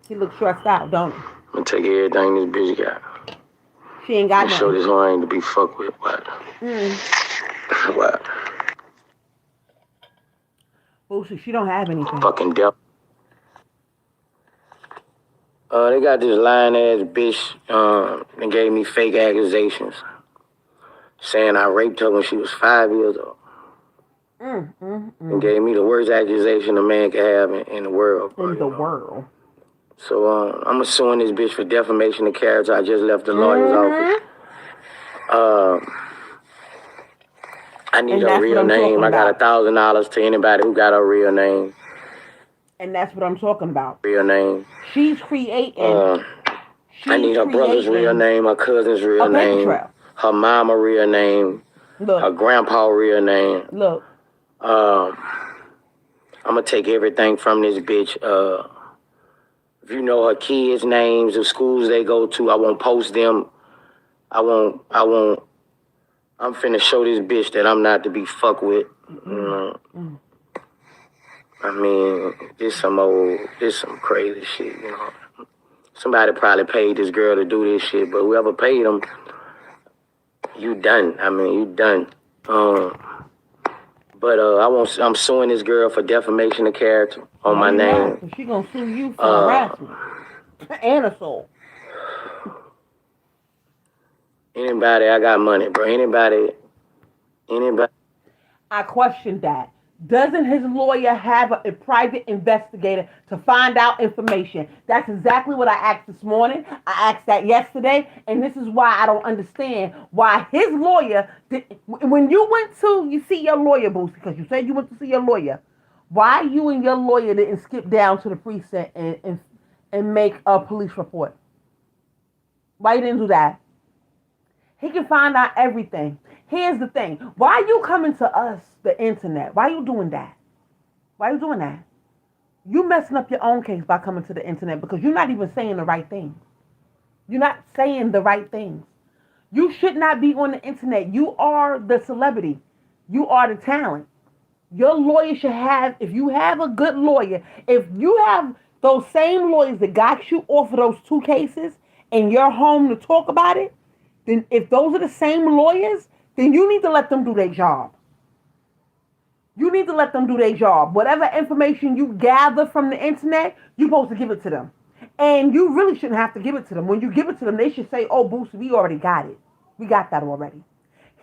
He looks stressed out, don't he? I'm gonna take everything this bitch got. She ain't got nothing. Show this hoe ain't to be fucked with. What? What? Boosie, she don't have anything. Fucking devil. They got this lying ass bitch. They gave me fake accusations, saying I raped her when she was 5 years old. And gave me the worst accusation a man could have in the world. Bro, in the world. So I'm suing this bitch for defamation of character. I just left the lawyer's office. I need a real name. I got $1,000 to anybody who got a real name. And that's what I'm talking about. Real name. She's creating. I need her brother's real name, her cousin's real name, her mama real name, her grandpa real name. Look. I'm gonna take everything from this bitch. If you know her kids' names, the schools they go to, I won't post them. I won't. I'm finna show this bitch that I'm not to be fucked with. You know? I mean, this some crazy shit, you know. Somebody probably paid this girl to do this shit, but whoever paid them, you done. I mean, you done. But I'm suing this girl for defamation of character on my name. She gonna sue you for harassment and assault. Anybody, I got money, bro. Anybody. I question that. Doesn't his lawyer have a private investigator to find out information? That's exactly what I asked this morning. I asked that yesterday, and this is why I don't understand why his lawyer when you went to see your lawyer, Boosie, because you said you went to see your lawyer, why you and your lawyer didn't skip down to the precinct and make a police report? Why you didn't do that? He can find out everything. Here's the thing. Why are you coming to us, the internet? Why are you doing that? Why are you doing that? You messing up your own case by coming to the internet because you're not even saying the right things. You're not saying the right things. You should not be on the internet. You are the celebrity. You are the talent. Your lawyer should have, if you have a good lawyer, if you have those same lawyers that got you off of those 2 cases and you're home to talk about it, then if those are the same lawyers, then you need to let them do their job. You need to let them do their job. Whatever information you gather from the internet, you're supposed to give it to them. And you really shouldn't have to give it to them. When you give it to them, they should say, oh, Boosie, we already got it. We got that already.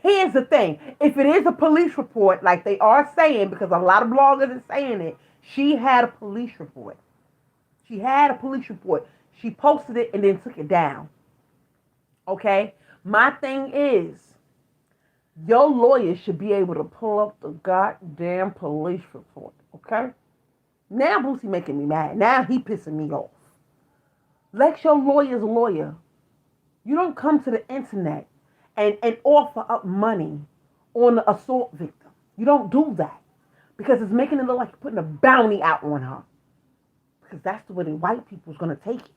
Here's the thing. If it is a police report, like they are saying, because a lot of bloggers are saying it, she had a police report. She had a police report. She posted it and then took it down. Okay? My thing is, your lawyer should be able to pull up the goddamn police report, okay? Now Boosie making me mad. Now he pissing me off. Let your lawyer's lawyer. You don't come to the internet and offer up money on the assault victim. You don't do that. Because it's making it look like you're putting a bounty out on her. Because that's the way the white people's going to take it.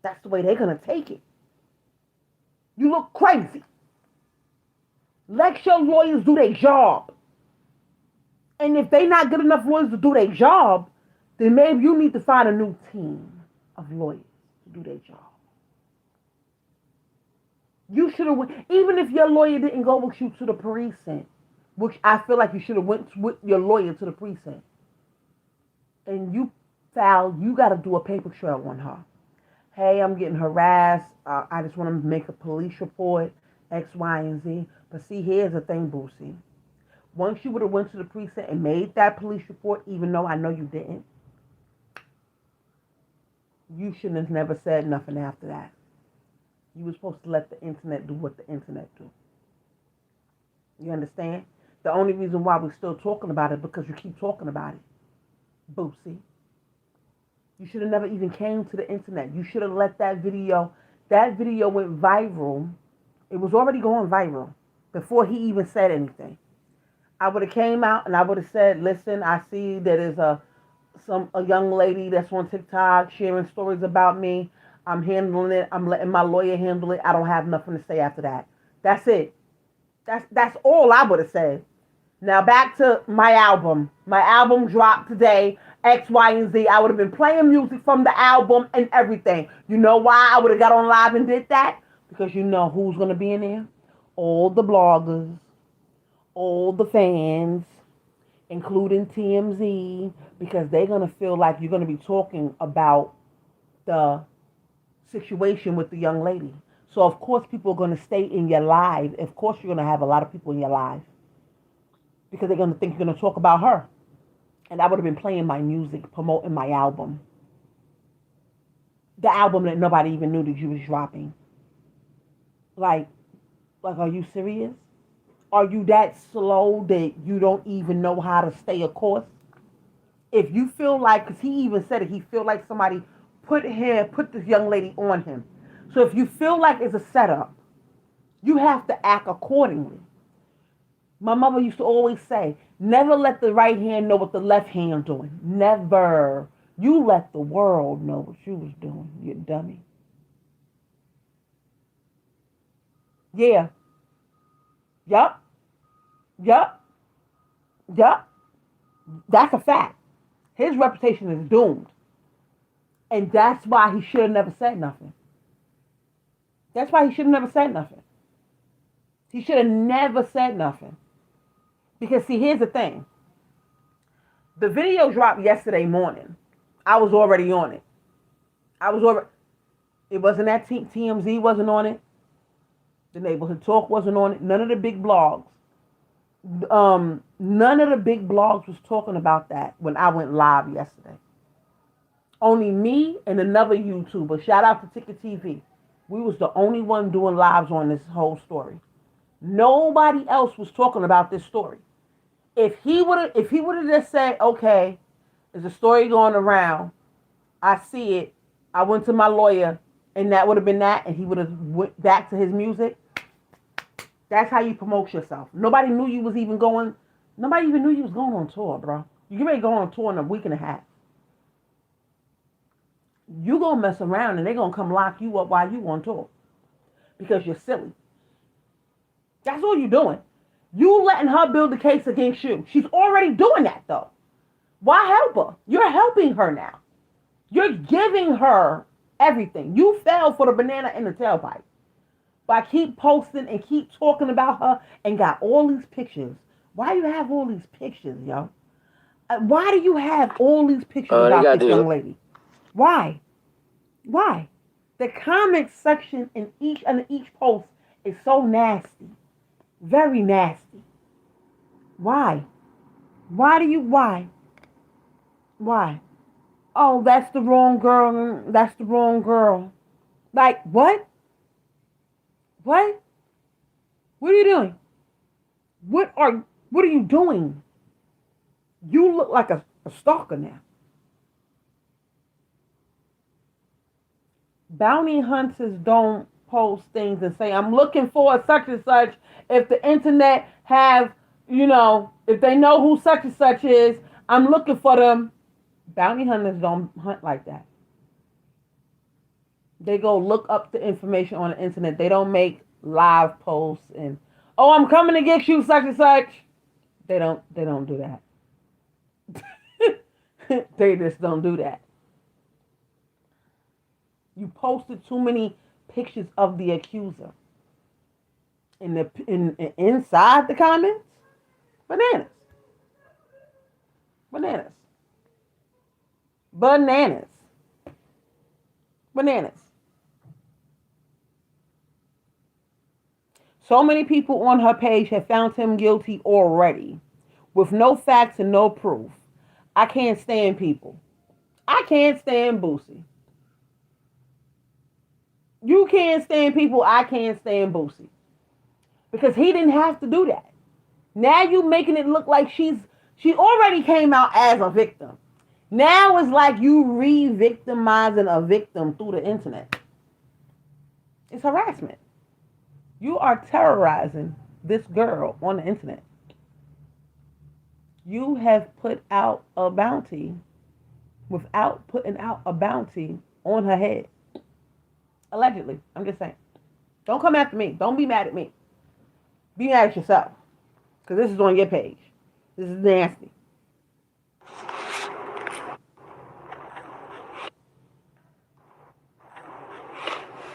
That's the way they're going to take it. You look crazy. Let your lawyers do their job. And if they're not good enough lawyers to do their job, then maybe you need to find a new team of lawyers to do their job. You should have went, even if your lawyer didn't go with you to the precinct, which I feel like you should have went with your lawyer to the precinct, and you Sal, you got to do a paper trail on her. Hey, I'm getting harassed. I just want to make a police report, X, Y, and Z. But see, here's the thing, Boosie. Once you would have went to the precinct and made that police report, even though I know you didn't, you shouldn't have never said nothing after that. You were supposed to let the internet do what the internet do. You understand? The only reason why we're still talking about it because you keep talking about it. Boosie. You should have never even came to the internet. You should have let that video went viral. It was already going viral before he even said anything. I would have came out and I would have said, listen, I see that there's a young lady that's on TikTok sharing stories about me. I'm handling it. I'm letting my lawyer handle it. I don't have nothing to say after that. That's it. That's all I would have said. Now back to my album. My album dropped today. X, Y, and Z. I would have been playing music from the album and everything. You know why I would have got on live and did that? Because you know who's going to be in there? All the bloggers, all the fans, including TMZ, because they're going to feel like you're going to be talking about the situation with the young lady. So, of course, people are going to stay in your live. Of course, you're going to have a lot of people in your live because they're going to think you're going to talk about her. And I would have been playing my music, promoting my album. The album that nobody even knew that you was dropping. Like, are you serious? Are you that slow that you don't even know how to stay a course? If you feel like, because he even said it, he feel like somebody put this young lady on him. So if you feel like it's a setup, you have to act accordingly. My mother used to always say, never let the right hand know what the left hand doing. Never. You let the world know what you was doing, you dummy. Yeah. Yup. Yup. Yup. That's a fact. His reputation is doomed. And that's why he should have never said nothing. That's why he should have never said nothing. He should have never said nothing. Because, see, here's the thing. The video dropped yesterday morning. I was already on it. It wasn't that TMZ wasn't on it. The Neighborhood Talk wasn't on it. None of the big blogs. None of the big blogs was talking about that when I went live yesterday. Only me and another YouTuber. Shout out to Ticket TV. We was the only one doing lives on this whole story. Nobody else was talking about this story. If he would have just said, okay, there's a story going around, I see it, I went to my lawyer, and that would have been that, and he would have went back to his music. That's how you promote yourself. Nobody even knew you was going on tour, bro. You get ready to go on tour in a week and a half. You gonna mess around and they're gonna come lock you up while you on tour. Because you're silly. That's all you're doing. You letting her build a case against you. She's already doing that though. Why help her? You're helping her now. You're giving her everything. You fell for the banana in the tailpipe. But I keep posting and keep talking about her and got all these pictures. Why do you have all these pictures, yo? Why do you have all these pictures about this young lady? Why? Why? The comment section in each post is so nasty. Very nasty. Why? Why? Oh, that's the wrong girl. That's the wrong girl. Like, what? What? What are you doing? What are you doing? You look like a stalker now. Bounty hunters don't post things and say, I'm looking for such and such. If the internet have, if they know who such and such is, I'm looking for them. Bounty hunters don't hunt like that. They go look up the information on the internet. They don't make live posts and, oh, I'm coming to get you such and such. They don't do that. They just don't do that. You posted too many pictures of the accuser. Inside the comments, bananas. Bananas. Bananas. So many people on her page have found him guilty already with no facts and no proof. I can't stand people. I can't stand Boosie. You can't stand people. I can't stand Boosie. Because he didn't have to do that. Now you making it look like she already came out as a victim. Now it's like you re-victimizing a victim through the internet. It's harassment. You are terrorizing this girl on the internet. You have put out a bounty without putting out a bounty on her head. Allegedly. I'm just saying. Don't come after me. Don't be mad at me. Be mad at yourself. Because this is on your page. This is nasty.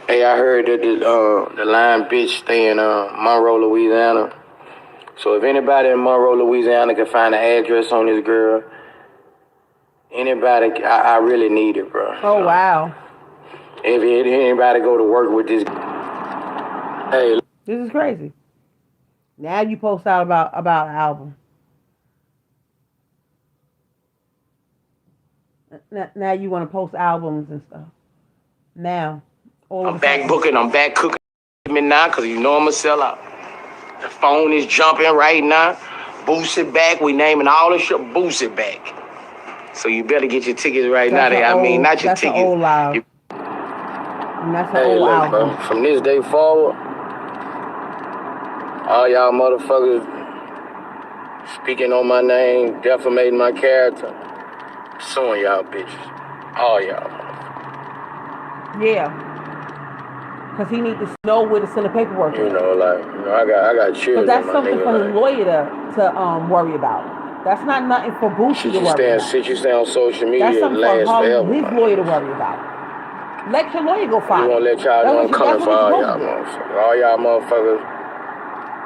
Hey, I heard that the line bitch stay in Monroe, Louisiana. So if anybody in Monroe, Louisiana can find an address on this girl, anybody, I really need it, bro. Oh, wow. If anybody go to work with this, hey. This is crazy. Now you post out about an album. Now you want to post albums and stuff. Now. I'm back booking, I'm back cooking me now because you know I'm a sellout. The phone is jumping right now. Boosie back. We naming all the shit Boosie back. So you better get your tickets right now. Not your tickets. That's an old live. That's an old album. Bro, from this day forward, all y'all motherfuckers speaking on my name, defamating my character, suing y'all bitches. All y'all motherfuckers. Yeah. Because he needs to know where to send the paperwork. I got children. But that's something for his lawyer to worry about. That's not nothing for Boosie to worry about. Shit you stay on social media. That's something for his lawyer to worry about. Let your lawyer go find it. You won't let y'all know I'm coming for all y'all motherfuckers. All y'all motherfuckers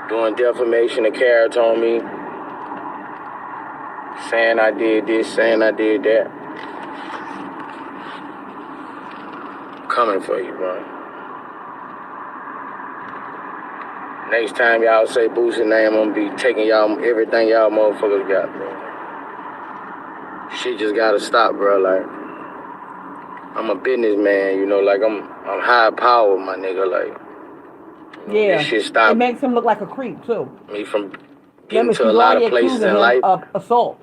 doing defamation of character on me. Saying I did this, saying I did that. I'm coming for you, bro. Next time y'all say Boosie name, I'm gonna be taking y'all everything y'all motherfuckers got, bro. Shit just gotta stop, bro. Like, I'm a businessman, you know, like I'm high power, my nigga, like. Yeah. This shit stop. It makes him look like a creep too. Me from getting to a lot of places in life. Of assault.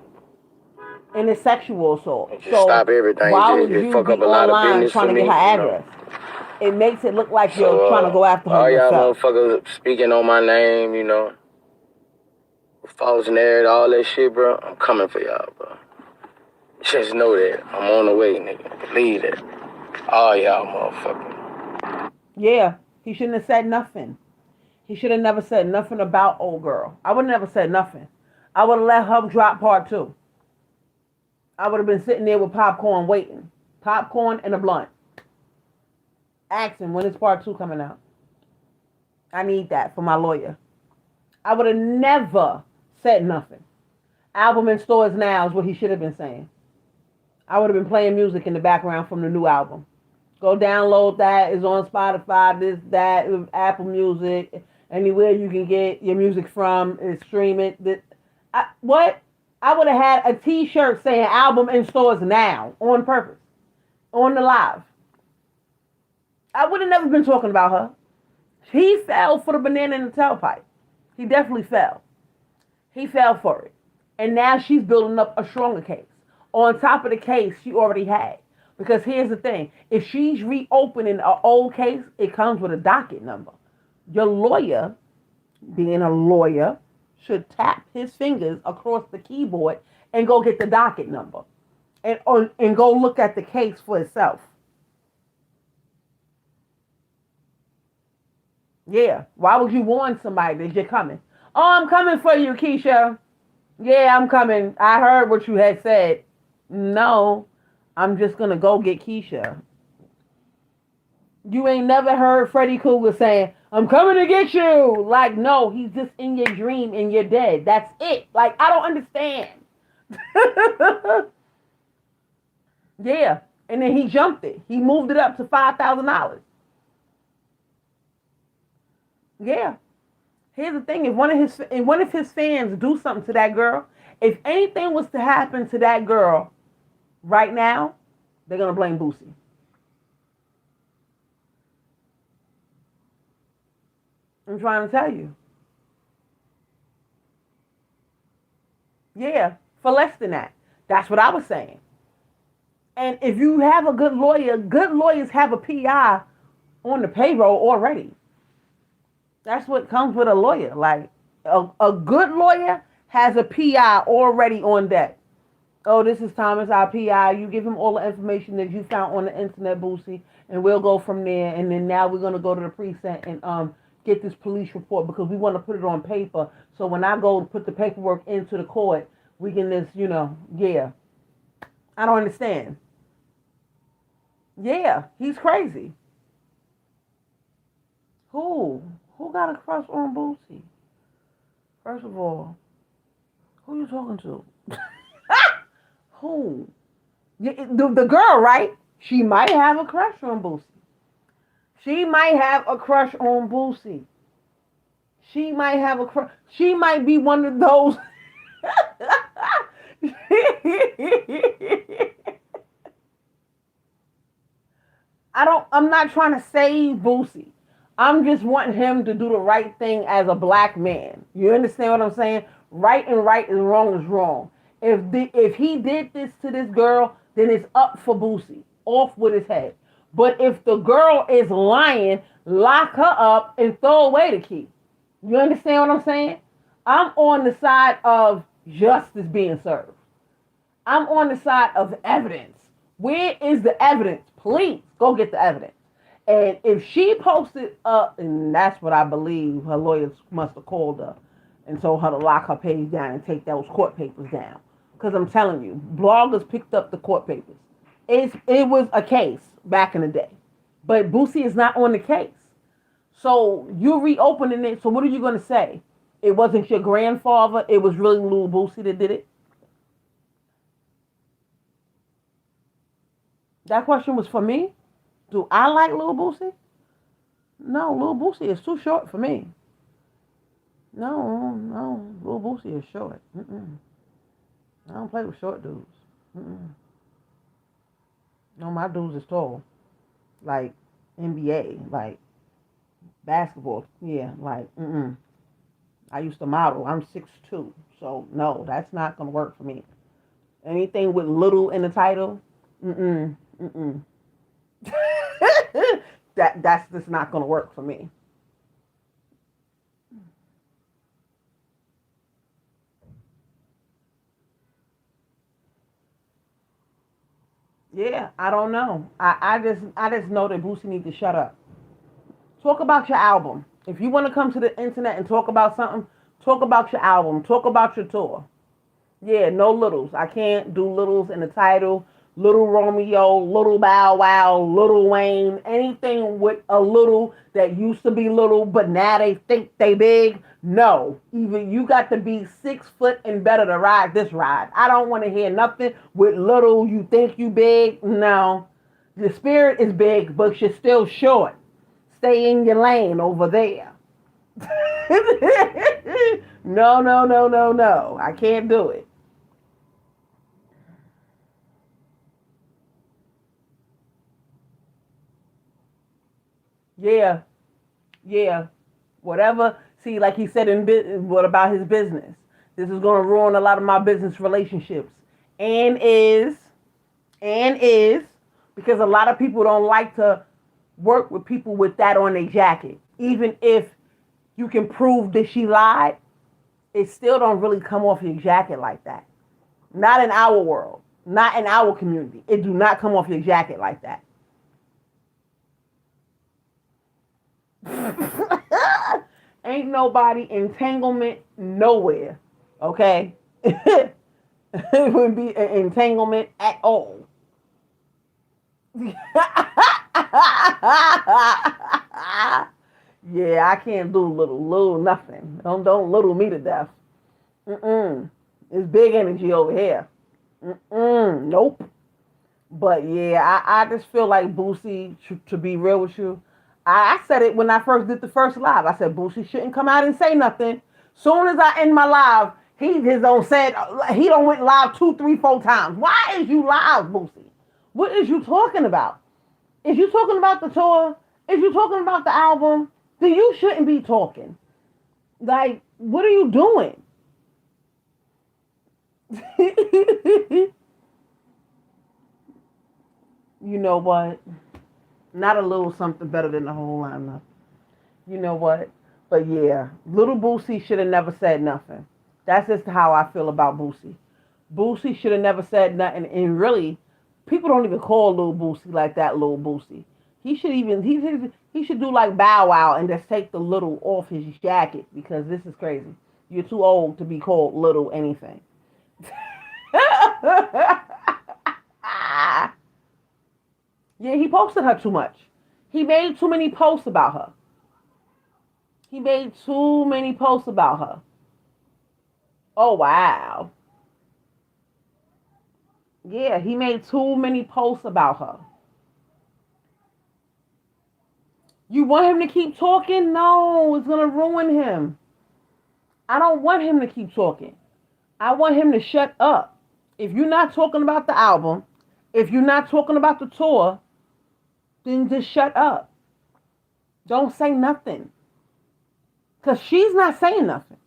And it's sexual assault. Just stop everything. Why would you fuck be up a lot of business trying to get her address? It makes it look like you're trying to go after her all yourself. Y'all motherfuckers speaking on my name, you know, false narrative, all that shit, bro. I'm coming for y'all, bro. Just know that. I'm on the way, nigga. Believe that. All y'all motherfuckers. Yeah, he shouldn't have said nothing. He should have never said nothing about old girl. I would have never said nothing. I would have let her drop part 2. I would have been sitting there with popcorn waiting. Popcorn and a blunt. Asking when is part 2 coming out. I need that for my lawyer. I would have never said nothing. Album in stores now is what he should have been saying. I would have been playing music in the background from the new album. Go download that. It's on Spotify, this, that, Apple Music, anywhere you can get your music from, stream it. What? I would have had a t-shirt saying album in stores now on purpose. On the live. I would have never been talking about her. He fell for the banana in the tailpipe. He definitely fell. He fell for it. And now she's building up a stronger case. On top of the case she already had. Because here's the thing. If she's reopening an old case, it comes with a docket number. Your lawyer, being a lawyer, should tap his fingers across the keyboard and go get the docket number. And go look at the case for itself. Yeah. Why would you warn somebody that you're coming? Oh, I'm coming for you, Keisha. Yeah, I'm coming. I heard what you had said. No, I'm just going to go get Keisha. You ain't never heard Freddy Krueger saying, I'm coming to get you. Like, no, he's just in your dream and you're dead. That's it. Like, I don't understand. Yeah. And then he jumped it. He moved it up to $5,000. Yeah. Here's the thing: if one of his fans do something to that girl, if anything was to happen to that girl right now, they're gonna blame Boosie. I'm trying to tell you. Yeah, for less than that. That's what I was saying. And if you have a good lawyers have a PI on the payroll already. That's what comes with a lawyer. Like a good lawyer has a PI already on deck. Oh, this is Thomas, our PI. You give him all the information that you found on the internet, Boosie, and we'll go from there. And then now we're gonna go to the precinct and get this police report because we want to put it on paper. So when I go to put the paperwork into the court, we can just, yeah. I don't understand. Yeah, he's crazy. Who? Who got a crush on Boosie? First of all, who you talking to? Who? The girl, right? She might have a crush on Boosie. She might have a crush on Boosie. She might have a crush. She might be one of those. I'm not trying to save Boosie. I'm just wanting him to do the right thing as a black man. You understand what I'm saying? Right is wrong is wrong. If he did this to this girl, then it's up for Boosie. Off with his head. But if the girl is lying, lock her up and throw away the key. You understand what I'm saying? I'm on the side of justice being served. I'm on the side of evidence. Where is the evidence? Please go get the evidence. And if she posted up, and that's what I believe, her lawyers must have called her and told her to lock her page down and take those court papers down. Because I'm telling you, bloggers picked up the court papers. It was a case back in the day. But Boosie is not on the case. So you're reopening it. So what are you going to say? It wasn't your grandfather. It was really Lil Boosie that did it. That question was for me. Do I like Lil Boosie? No, Lil Boosie is too short for me. No, Lil Boosie is short. I don't play with short dudes. No, my dudes is tall. Like NBA, like basketball. Yeah, like, I used to model. I'm 6'2". So, no, that's not going to work for me. Anything with little in the title, that's just not going to work for me. Yeah, I don't know. I just know that Boosie needs to shut up. Talk about your album. If you want to come to the internet and talk about something, talk about your album. Talk about your tour. Yeah, no littles. I can't do littles in the title. Little Romeo, Little Bow Wow, Little Wayne, anything with a little that used to be little, but now they think they big. No, even you got to be 6 foot and better to ride this ride. I don't want to hear nothing with little. You think you big? No, the spirit is big, but you're still short. Stay in your lane over there. No. I can't do it. Yeah. Whatever. See, like he said what about his business? This is going to ruin a lot of my business relationships. And is, because a lot of people don't like to work with people with that on their jacket. Even if you can prove that she lied, it still don't really come off your jacket like that. Not in our world. Not in our community. It do not come off your jacket like that. Ain't nobody entanglement nowhere. Okay? It wouldn't be an entanglement at all. Yeah, I can't do little nothing. Don't little me to death. It's big energy over here. Nope. But yeah, I just feel like Boosie, to be real with you, I said it when I first did the first live. I said Boosie shouldn't come out and say nothing. Soon as I end my live, he just don't said he don't went live 2, 3, 4 times. Why is you live, Boosie? What is you talking about? If you talking about the tour, if you talking about the album, then you shouldn't be talking. Like, what are you doing? You know what? Not a little something better than the whole lineup. You know what? But yeah, little Boosie should have never said nothing. That's just how I feel about Boosie. Boosie should have never said nothing. And really, people don't even call Lil Boosie like that, Lil Boosie. He should do like Bow Wow and just take the little off his jacket because this is crazy. You're too old to be called little anything. Yeah, he posted her too much. He made too many posts about her. He made too many posts about her. Oh, wow. Yeah, he made too many posts about her. You want him to keep talking? No, it's going to ruin him. I don't want him to keep talking. I want him to shut up. If you're not talking about the album, if you're not talking about the tour, then just shut up. Don't say nothing. Because she's not saying nothing.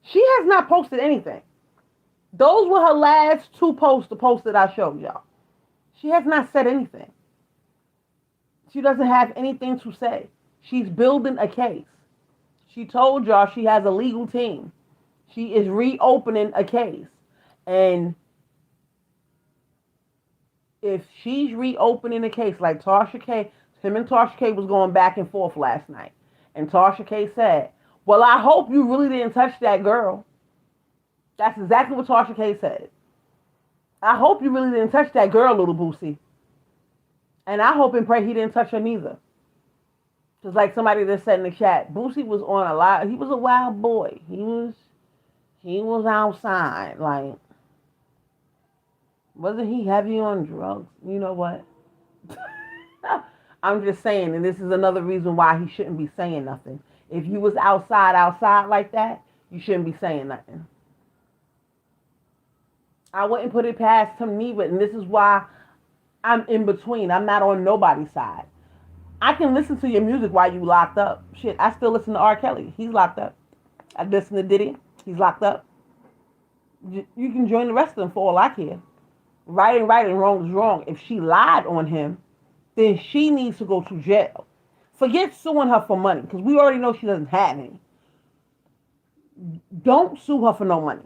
She has not posted anything. Those were her last 2 posts, the posts that I showed y'all. She has not said anything. She doesn't have anything to say. She's building a case. She told y'all she has a legal team. She is reopening a case. And if she's reopening a case like Tasha K, him and Tasha K was going back and forth last night. And Tasha K said, well, I hope you really didn't touch that girl. That's exactly what Tasha K said. I hope you really didn't touch that girl, little Boosie. And I hope and pray he didn't touch her neither. Because like somebody just said in the chat, Boosie was on a lot. He was a wild boy. He was outside. Like, wasn't he heavy on drugs? You know what? I'm just saying, and this is another reason why he shouldn't be saying nothing. If you was outside like that, you shouldn't be saying nothing. I wouldn't put it past him neither, and this is why I'm in between. I'm not on nobody's side. I can listen to your music while you locked up. Shit, I still listen to R. Kelly. He's locked up. I listen to Diddy. He's locked up. You can join the rest of them for all I care. Right and wrong is wrong. If she lied on him, then she needs to go to jail. Forget suing her for money, because we already know she doesn't have any. Don't sue her for no money.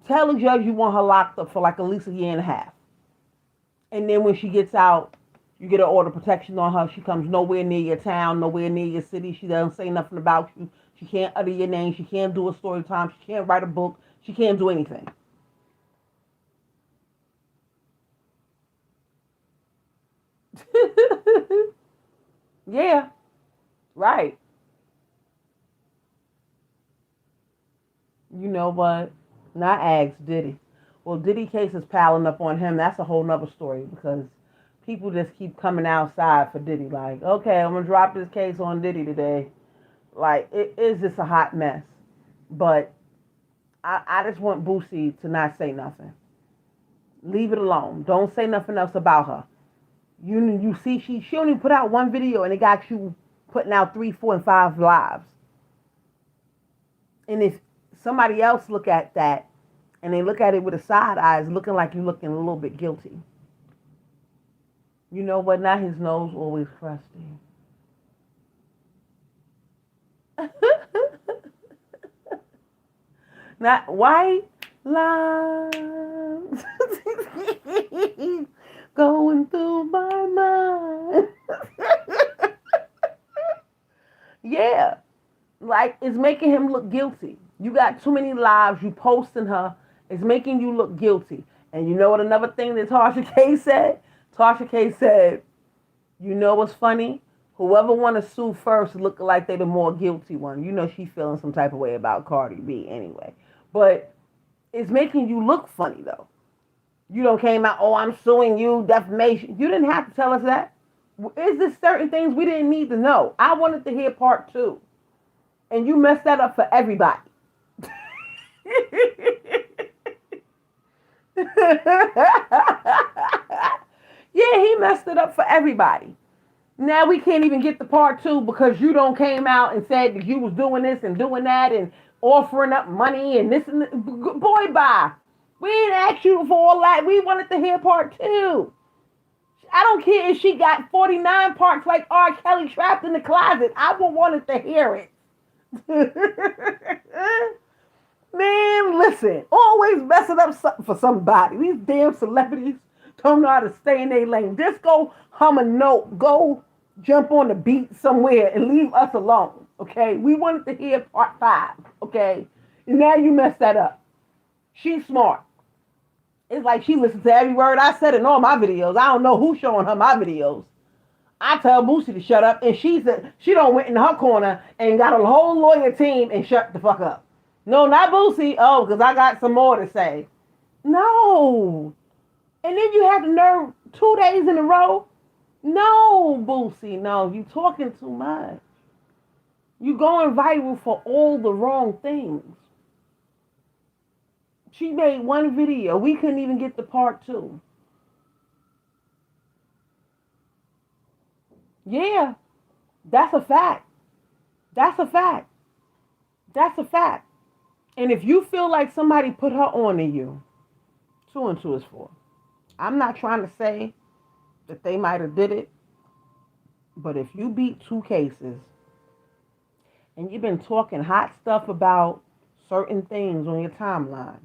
Tell the judge you want her locked up for like at least a year and a half. And then when she gets out, you get an order of protection on her. She comes nowhere near your town, nowhere near your city. She doesn't say nothing about you. She can't utter your name. She can't do a story time. She can't write a book. She can't do anything. Yeah, right. You know what? Not Ags, Diddy. Well, Diddy case is piling up on him. That's a whole nother story because people just keep coming outside for Diddy. Like, okay, I'm going to drop this case on Diddy today. Like, it is just a hot mess. But I just want Boosie to not say nothing. Leave it alone. Don't say nothing else about her. You see, she only put out 1 video and it got you putting out 3, 4, and 5 lives. And if somebody else look at that and they look at it with a side eye, it's looking like you're looking a little bit guilty. You know what? Not his nose always crusty. Not white lines going through my mind. Yeah. Like, it's making him look guilty. You got too many lives. You posting her. It's making you look guilty. And you know what another thing that Tasha K said? Tasha K said, you know what's funny? Whoever want to sue first look like they the more guilty one. You know she feeling some type of way about Cardi B anyway. But it's making you look funny, though. You don't came out, oh, I'm suing you, defamation. You didn't have to tell us that. Is there certain things we didn't need to know? I wanted to hear part 2. And you messed that up for everybody. Yeah, he messed it up for everybody. Now we can't even get the part 2 because you don't came out and said that you was doing this and doing that and offering up money and this and that. Boy, bye. We didn't ask you for all that. We wanted to hear part 2. I don't care if she got 49 parts like R. Kelly trapped in the closet. I would wanted to hear it. Man, listen. Always messing up something for somebody. These damn celebrities don't know how to stay in their lane. Just go hum a note. Go jump on the beat somewhere and leave us alone. Okay? We wanted to hear part 5. Okay? And now you messed that up. She's smart. It's like she listens to every word I said in all my videos. I don't know who's showing her my videos. I tell Boosie to shut up, and she don't went in her corner and got a whole lawyer team and shut the fuck up. No, not Boosie. Oh, because I got some more to say. No. And then you have the nerve 2 days in a row. No, Boosie. No, you talking too much. You going viral for all the wrong things. She made one video. We couldn't even get the part 2. Yeah, that's a fact. That's a fact. That's a fact. And if you feel like somebody put her on to you, 2 and 2 is 4. I'm not trying to say that they might have did it, but if you beat 2 cases and you've been talking hot stuff about certain things on your timeline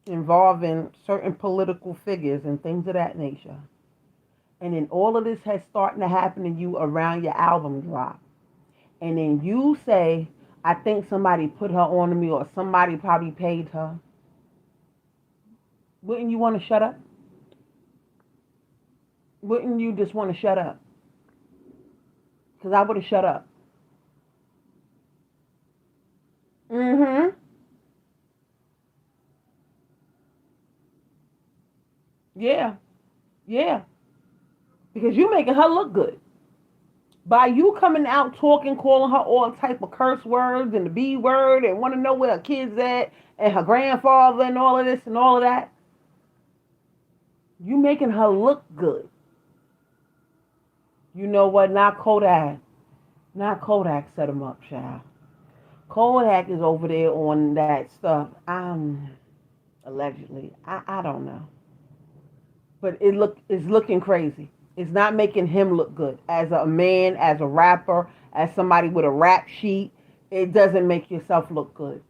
involving certain political figures and things of that nature, and then all of this has starting to happen to you around your album drop, and then you say, I think somebody put her on to me or somebody probably paid her, wouldn't you want to shut up? Wouldn't you just want to shut up? Because I would have shut up. Mm-hmm. Yeah. Yeah. Because you making her look good. By you coming out talking, calling her all type of curse words and the B word and want to know where her kids at and her grandfather and all of this and all of that. You making her look good. You know what? Not Kodak. Not Kodak set him up, child. Kodak is over there on that stuff. Allegedly. I don't know. But it's looking crazy. It's not making him look good. As a man, as a rapper, as somebody with a rap sheet, it doesn't make yourself look good.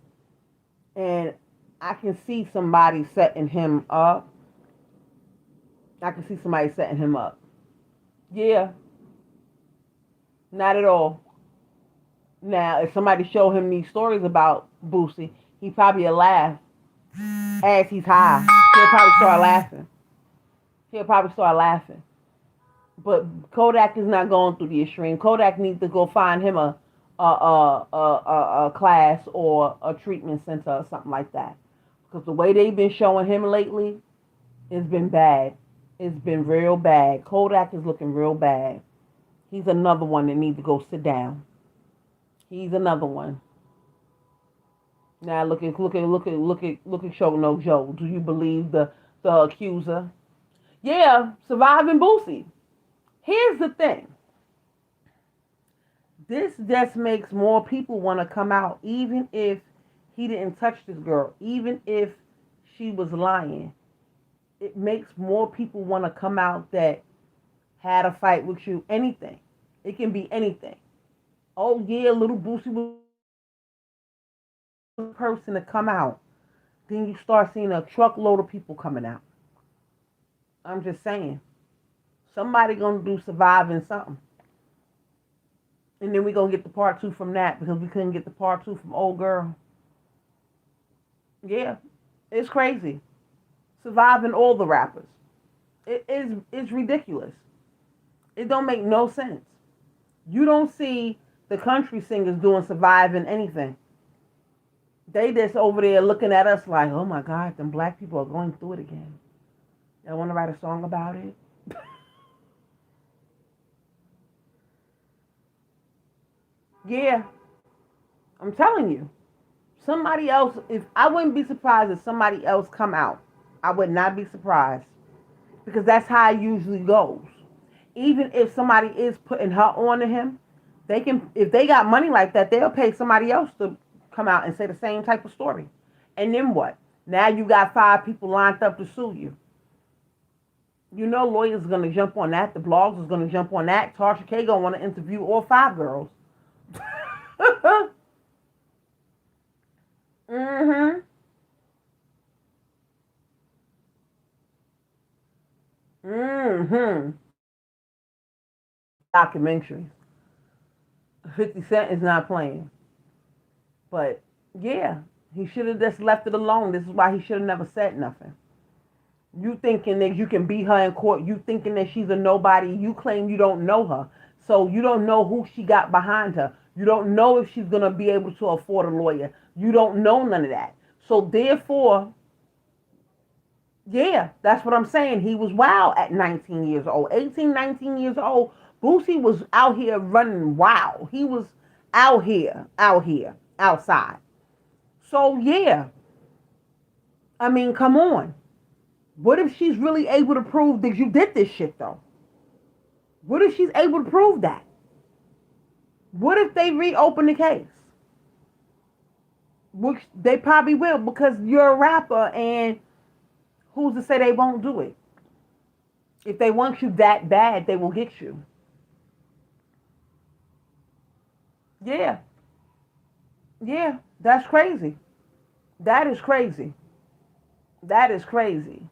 And I can see somebody setting him up. Yeah. Not at all. Now, if somebody show him these stories about Boosie, he probably will laugh as he's high. He'll probably start laughing. But Kodak is not going through the extreme. Kodak needs to go find him a class or a treatment center or something like that. Because the way they've been showing him lately, it's been bad. It's been real bad. Kodak is looking real bad. He's another one that needs to go sit down. He's another one. Now look at Show No Joe. Do you believe the accuser? Yeah, surviving Boosie. Here's the thing. This just makes more people want to come out, even if he didn't touch this girl, even if she was lying. It makes more people want to come out that had a fight with you. Anything. It can be anything. Oh yeah, Lil Boosie was the person to come out. Then you start seeing a truckload of people coming out. I'm just saying. Somebody gonna do surviving something. And then we gonna get the part 2 from that because we couldn't get the part 2 from old girl. Yeah, it's crazy. Surviving all the rappers. It's ridiculous. It don't make no sense. You don't see the country singers doing surviving anything. They just over there looking at us like, oh my God, them black people are going through it again. They want to write a song about it. Yeah, I'm telling you. Somebody else, if I wouldn't be surprised if somebody else come out. I would not be surprised. Because that's how it usually goes. Even if somebody is putting her on to him, they can, if they got money like that, they'll pay somebody else to come out and say the same type of story. And then what? Now you got 5 people lined up to sue you. You know lawyers are going to jump on that. The blogs is going to jump on that. Tasha K going to want to interview all 5 girls. Mm-hmm. Mm-hmm. Documentary. 50 Cent is not playing. But, yeah, he should have just left it alone. This is why he should have never said nothing. You thinking that you can beat her in court. You thinking that she's a nobody. You claim you don't know her. So you don't know who she got behind her. You don't know if she's going to be able to afford a lawyer. You don't know none of that. So therefore, yeah, that's what I'm saying. He was wild at 19 years old. 18, 19 years old. Boosie was out here running wild. He was out here, outside. So yeah, I mean, come on. What if she's really able to prove that you did this shit though? What if she's able to prove that? What if they reopen the case? Which they probably will because you're a rapper and who's to say they won't do it? If they want you that bad, they will get you. Yeah. Yeah, that's crazy. That is crazy. That is crazy.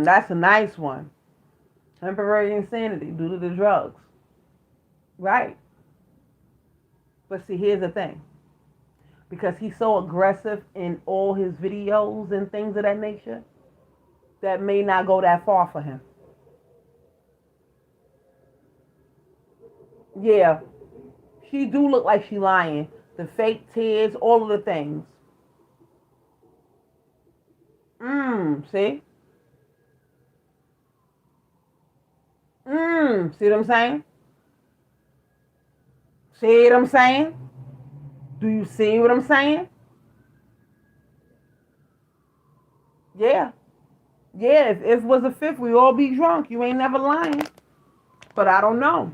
That's a nice one. Temporary insanity due to the drugs. Right. But see, here's the thing. Because he's so aggressive in all his videos and things of that nature, that may not go that far for him. Yeah, she do look like she lying. The fake tears, all of the things. See? See what I'm saying? See what I'm saying? Do you see what I'm saying? Yeah. Yeah, if it was a fifth, we all be drunk. You ain't never lying. But I don't know.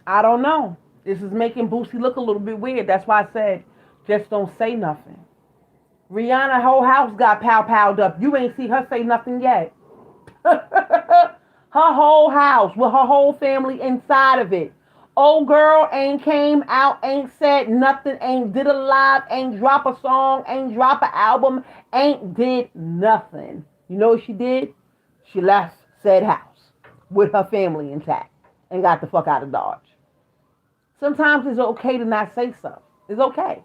I don't know. This is making Boosie look a little bit weird. That's why I said, just don't say nothing. Rihanna's whole house got pow-powed up. You ain't see her say nothing yet. Her whole house with her whole family inside of it. Old girl ain't came out, ain't said nothing, ain't did a live, ain't drop a song, ain't drop an album, ain't did nothing. You know what she did? She left said house with her family intact and got the fuck out of Dodge. Sometimes it's okay to not say stuff. It's okay.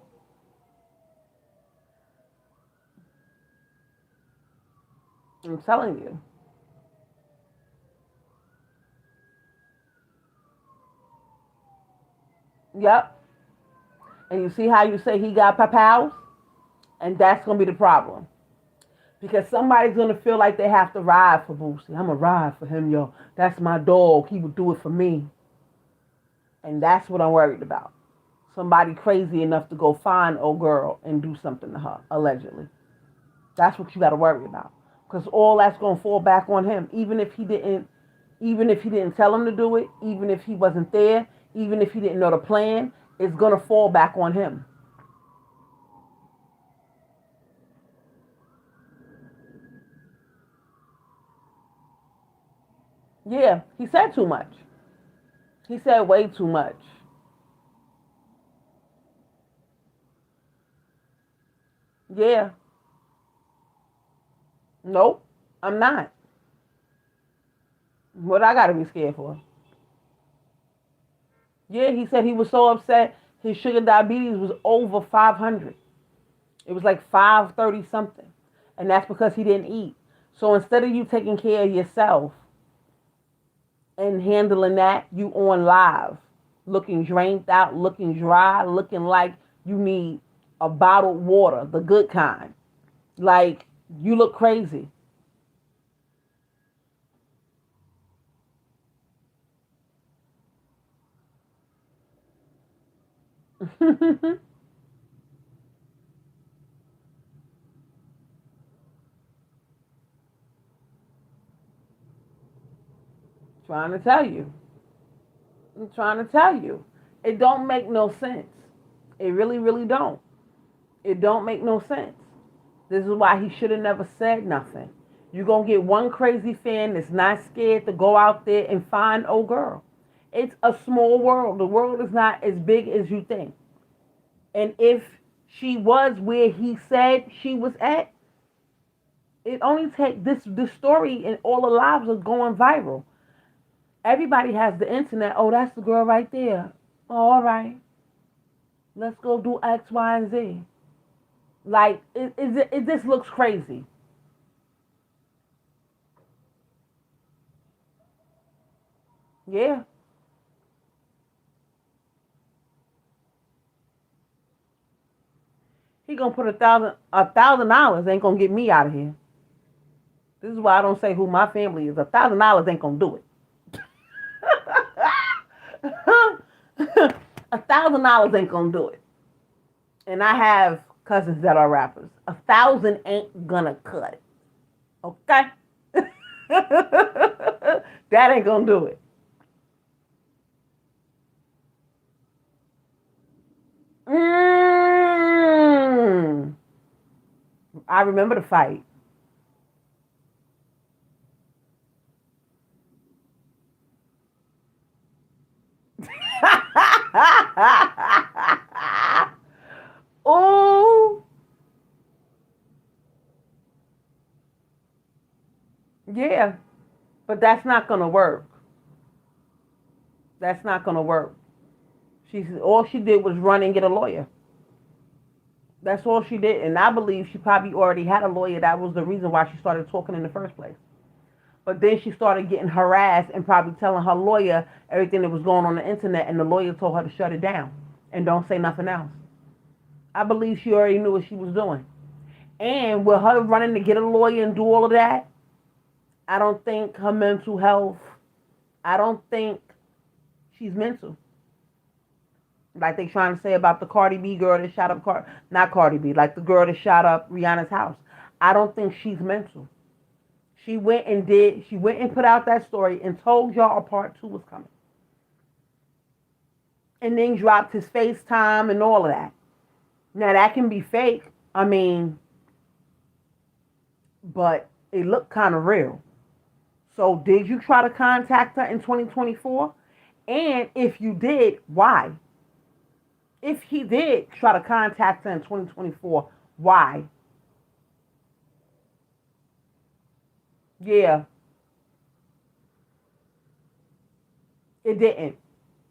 I'm telling you. Yep. And you see how you say he got papows? And that's going to be the problem. Because somebody's going to feel like they have to ride for Boosie. I'm going to ride for him, yo. That's my dog. He would do it for me. And that's what I'm worried about. Somebody crazy enough to go find old girl and do something to her, allegedly. That's what you got to worry about. Because all that's going to fall back on him. Even if he didn't tell him to do it, even if he wasn't there, even if he didn't know the plan, it's going to fall back on him. Yeah, he said too much. He said way too much. Yeah. Nope, I'm not. What I got to be scared for? Yeah, he said he was so upset his sugar diabetes was over 500. It was like 530 something. And that's because he didn't eat. So instead of you taking care of yourself and handling that, you on live. looking drained out, looking dry, looking like you need a bottled water, the good kind. Like, you look crazy. Trying to tell you. I'm trying to tell you. It don't make no sense. It really, really don't. It don't make no sense. This is why he should have never said nothing. You're going to get one crazy fan that's not scared to go out there and find old girl. It's a small world. The world is not as big as you think. And if she was where he said she was at, it only takes this story and all the lives are going viral. Everybody has the internet. Oh, that's the girl right there. Oh, all right. Let's go do X, Y, and Z. Like, it just looks crazy. Yeah. He gonna put $1,000 ain't gonna get me out of here. This is why I don't say who my family is. $1,000 ain't gonna do it. $1,000 ain't gonna do it. And I have cousins that are rappers. 1,000 ain't gonna cut it. Okay? That ain't gonna do it. I remember the fight. Oh, yeah. But that's not gonna work. That's not gonna work. All she did was run and get a lawyer. That's all she did, and I believe she probably already had a lawyer. That was the reason why she started talking in the first place. But then she started getting harassed and probably telling her lawyer everything that was going on the internet, and the lawyer told her to shut it down and don't say nothing else. I believe she already knew what she was doing. And with her running to get a lawyer and do all of that, I don't think her mental health, I don't think she's mental. Like they trying to say about the Cardi B girl that shot up, not Cardi B, like the girl that shot up Rihanna's house. I don't think she's mental. She went and put out that story and told y'all a part 2 was coming. And then dropped his FaceTime and all of that. Now that can be fake. I mean, but it looked kind of real. So did you try to contact her in 2024? And if you did, why? If he did try to contact her in 2024, why? Yeah. It didn't.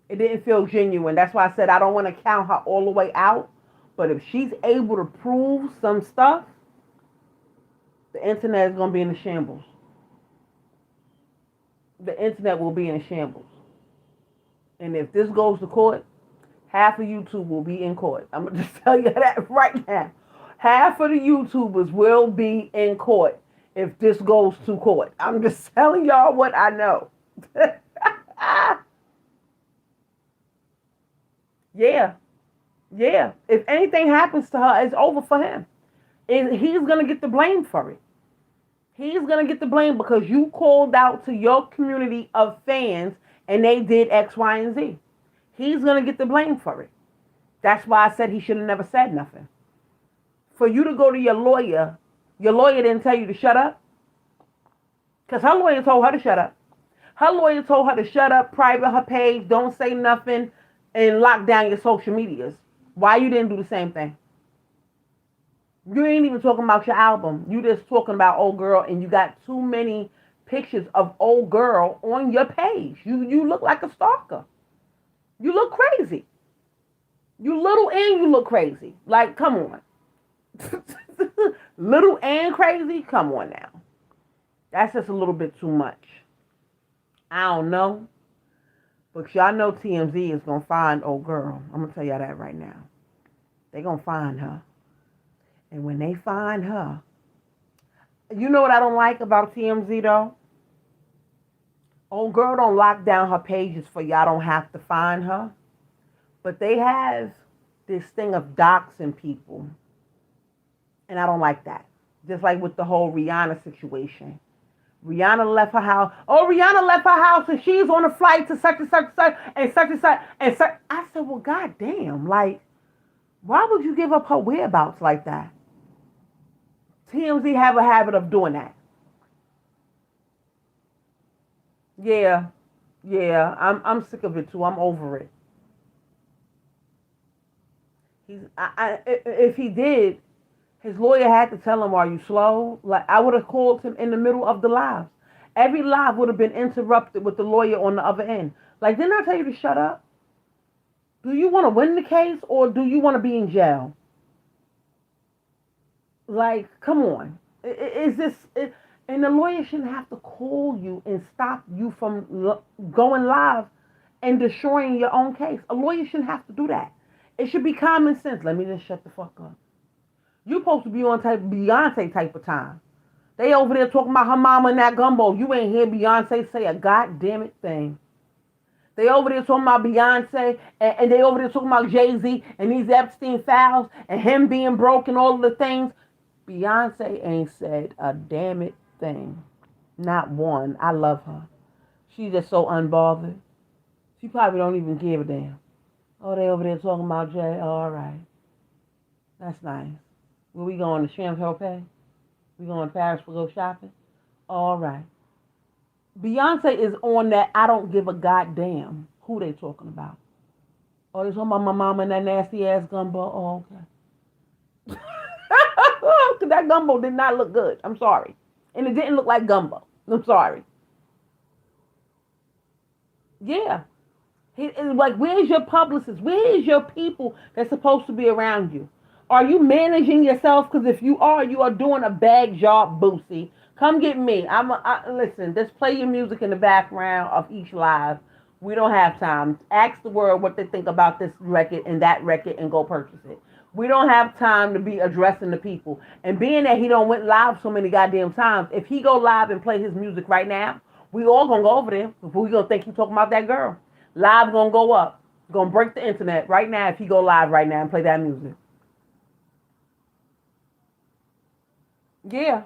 It didn't feel genuine. That's why I said I don't want to count her all the way out. But if she's able to prove some stuff, the internet is going to be in the shambles. The internet will be in the shambles. And if this goes to court, half of YouTube will be in court. I'm going to just tell you that right now. Half of the YouTubers will be in court if this goes to court. I'm just telling y'all what I know. Yeah. Yeah. If anything happens to her, it's over for him. And he's going to get the blame for it. He's going to get the blame because you called out to your community of fans and they did X, Y, and Z. He's going to get the blame for it. That's why I said he should have never said nothing. For you to go to your lawyer didn't tell you to shut up? Because her lawyer told her to shut up. Her lawyer told her to shut up, private her page, don't say nothing, and lock down your social medias. Why you didn't do the same thing? You ain't even talking about your album. You just talking about old girl, and you got too many pictures of old girl on your page. You look like a stalker. You look crazy. You little and you look crazy. Like, come on. Little and crazy? Come on now. That's just a little bit too much. I don't know. But y'all know TMZ is going to find old girl. I'm going to tell y'all that right now. They're going to find her. And when they find her, you know what I don't like about TMZ though? Old girl don't lock down her pages for y'all don't have to find her. But they have this thing of doxing people. And I don't like that. Just like with the whole Rihanna situation. Rihanna left her house. Oh, Rihanna left her house and she's on a flight to such and such and such and such and such and such. I said, well, goddamn, like, why would you give up her whereabouts like that? TMZ have a habit of doing that. Yeah, I'm sick of it too. I'm over it. If he did, his lawyer had to tell him, "Are you slow?" Like I would have called him in the middle of the live. Every live would have been interrupted with the lawyer on the other end. Like, didn't I tell you to shut up? Do you want to win the case or do you want to be in jail? Like, come on. Is this? And the lawyer shouldn't have to call you and stop you from going live and destroying your own case. A lawyer shouldn't have to do that. It should be common sense. Let me just shut the fuck up. You're supposed to be on type Beyonce type of time. They over there talking about her mama and that gumbo. You ain't hear Beyonce say a goddamn it thing. They over there talking about Beyonce and they over there talking about Jay-Z and these Epstein files and him being broke and all of the things. Beyonce ain't said a damn it thing. Not one. I love her. She's just so unbothered. She probably don't even give a damn. Oh, they over there talking about Jay. Oh, all right. That's nice. Where we going to Champagne? We going to Paris for go shopping? All right. Beyonce is on that I don't give a goddamn who they talking about. Oh, they talking about my mama and that nasty ass gumbo. Oh, okay. Because that gumbo did not look good. I'm sorry. And it didn't look like gumbo. I'm sorry. Yeah. Like, where's your publicist? Where is your people that's supposed to be around you? Are you managing yourself? Because if you are doing a bad job, Boosie. Come get me. Listen, just play your music in the background of each live. We don't have time. Ask the world what they think about this record and that record and go purchase it. We don't have time to be addressing the people. And being that he don't went live so many goddamn times, if he go live and play his music right now, we all gonna go over there. We gonna think he talking about that girl. Live gonna go up. Gonna break the internet right now if he go live right now and play that music. Yeah.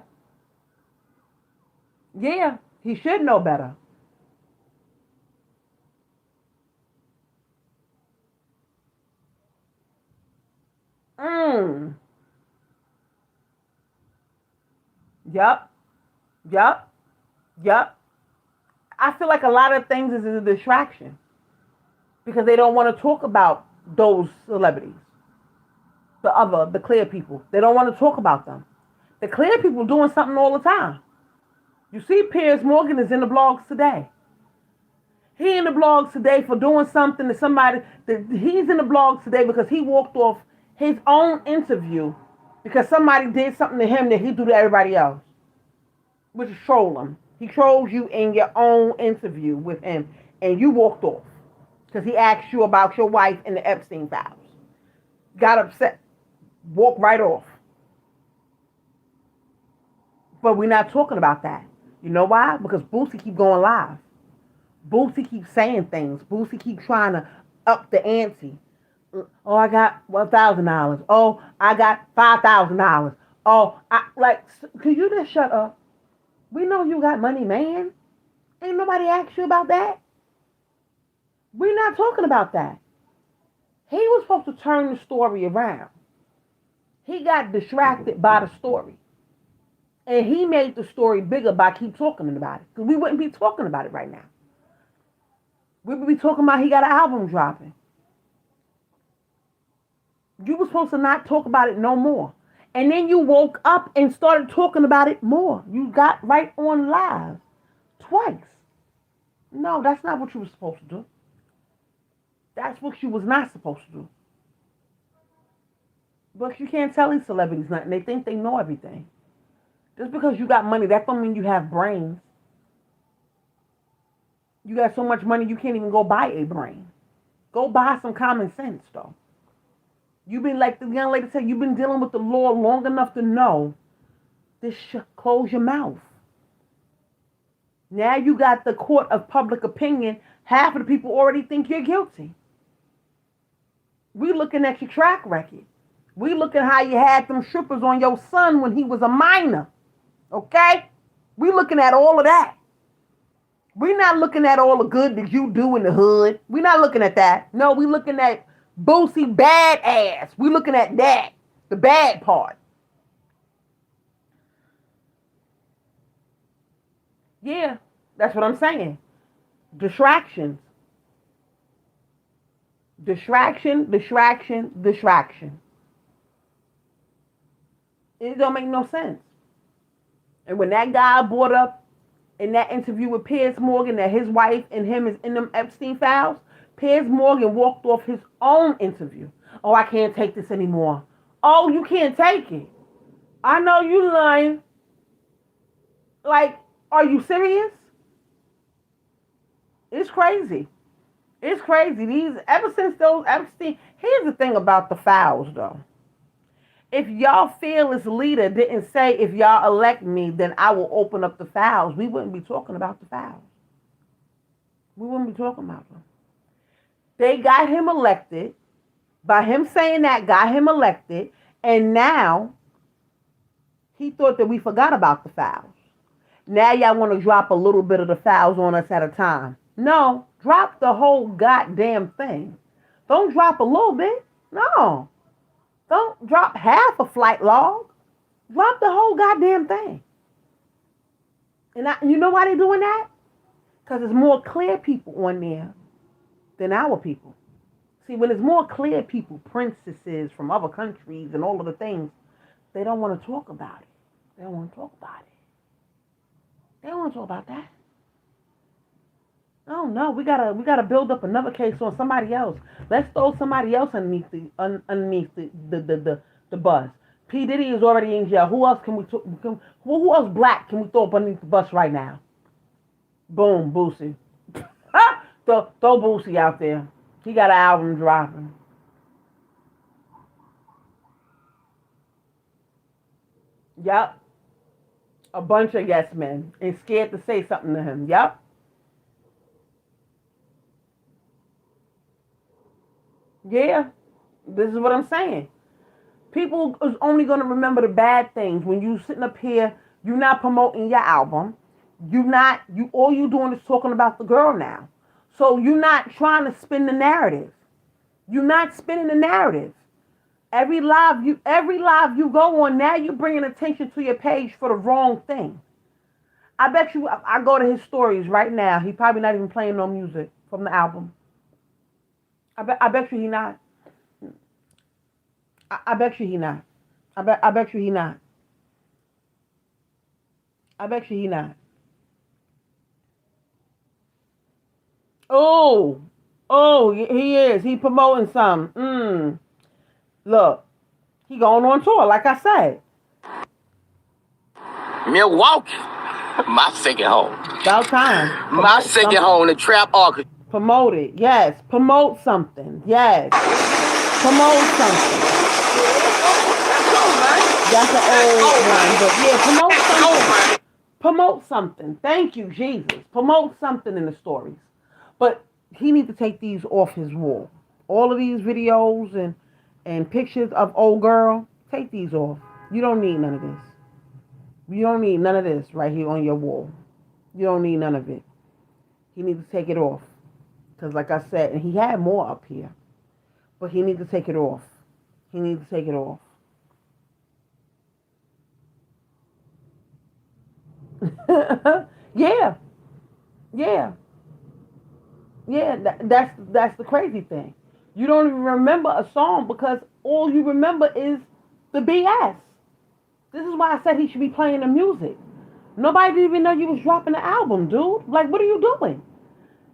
Yeah. He should know better. Yup. Yup. Yup. I feel like a lot of things is a distraction because they don't want to talk about those celebrities. The clear people. They don't want to talk about them. The clear people doing something all the time. You see Piers Morgan is in the blogs today. He in the blogs today for doing something to somebody. He's in the blogs today because he walked off his own interview because somebody did something to him that he do to everybody else, which is troll him. He trolls you in your own interview with him, and you walked off because he asked you about your wife and the Epstein files. Got upset, walked right off. But we're not talking about that. You know why? Because Boosie keep going live. Boosie keeps saying things. Boosie keep trying to up the ante. Oh, I got $1,000. Oh, I got $5,000. Oh, could you just shut up? We know you got money, man. Ain't nobody asked you about that. We're not talking about that. He was supposed to turn the story around. He got distracted by the story. And he made the story bigger by keep talking about it. Because we wouldn't be talking about it right now. We would be talking about he got an album dropping. You were supposed to not talk about it no more. And then you woke up and started talking about it more. You got right on live. Twice. No, that's not what you were supposed to do. That's what you was not supposed to do. But you can't tell these celebrities nothing. They think they know everything. Just because you got money, that don't mean you have brains. You got so much money you can't even go buy a brain. Go buy some common sense, though. You've been, like the young lady said, you've been dealing with the law long enough to know this. Close your mouth. Now you got the court of public opinion. Half of the people already think you're guilty. We looking at your track record. We looking how you had them strippers on your son when he was a minor. Okay? We looking at all of that. We're not looking at all the good that you do in the hood. We're not looking at that. No, we looking at Boosie bad ass. We looking at that. The bad part. Yeah, that's what I'm saying. Distractions. Distraction. It don't make no sense. And when that guy brought up in that interview with Piers Morgan that his wife and him is in them Epstein files, Piers Morgan walked off his own interview. Oh, I can't take this anymore. Oh, you can't take it. I know you lying. Like, are you serious? It's crazy. It's crazy. Ever since those Epstein, here's the thing about the files, though. If y'all fearless leader didn't say, if y'all elect me, then I will open up the files, we wouldn't be talking about the files. We wouldn't be talking about them. They got him elected. By him saying that, got him elected. And now, he thought that we forgot about the files. Now y'all want to drop a little bit of the files on us at a time. No, drop the whole goddamn thing. Don't drop a little bit. No. Don't drop half a flight log. Drop the whole goddamn thing. And you know why they're doing that? Because there's more clear people on there than our people. See, when there's more clear people, princesses from other countries and all of the things, they don't want to talk about it. They don't want to talk about it. They don't want to talk about that. Oh no, we gotta build up another case on somebody else. Let's throw somebody else underneath the bus. P. Diddy is already in jail. Who else can we who else black can we throw up underneath the bus right now? Boom, Boosie. throw Boosie out there. He got an album dropping. Yep. A bunch of yes men and scared to say something to him. Yep. Yeah, this is what I'm saying. People is only going to remember the bad things when you sitting up here. You're not promoting your album. All you doing is talking about the girl now. So you're not trying to spin the narrative. You're not spinning the narrative. Every live you go on, now you're bringing attention to your page for the wrong thing. I bet you, I go to his stories right now. He probably not even playing no music from the album. I bet you he not. I bet you he not. I bet you he not. I bet you he not. Oh, he is. He promoting some. Look, he going on tour, like I said. Milwaukee, my second home. About time. My second home, the trap orchestra. Promote it, yes. Promote something, yes. Promote something. That's an old one, but yeah, promote something. Promote something. Thank you, Jesus. Promote something in the stories. But he needs to take these off his wall. All of these videos and pictures of old girl, take these off. You don't need none of this. You don't need none of this right here on your wall. You don't need none of it. He needs to take it off. Because like I said, and he had more up here. But he needs to take it off. He needs to take it off. Yeah. That's the crazy thing. You don't even remember a song because all you remember is the BS. This is why I said he should be playing the music. Nobody didn't even know you was dropping the album, dude. Like, what are you doing?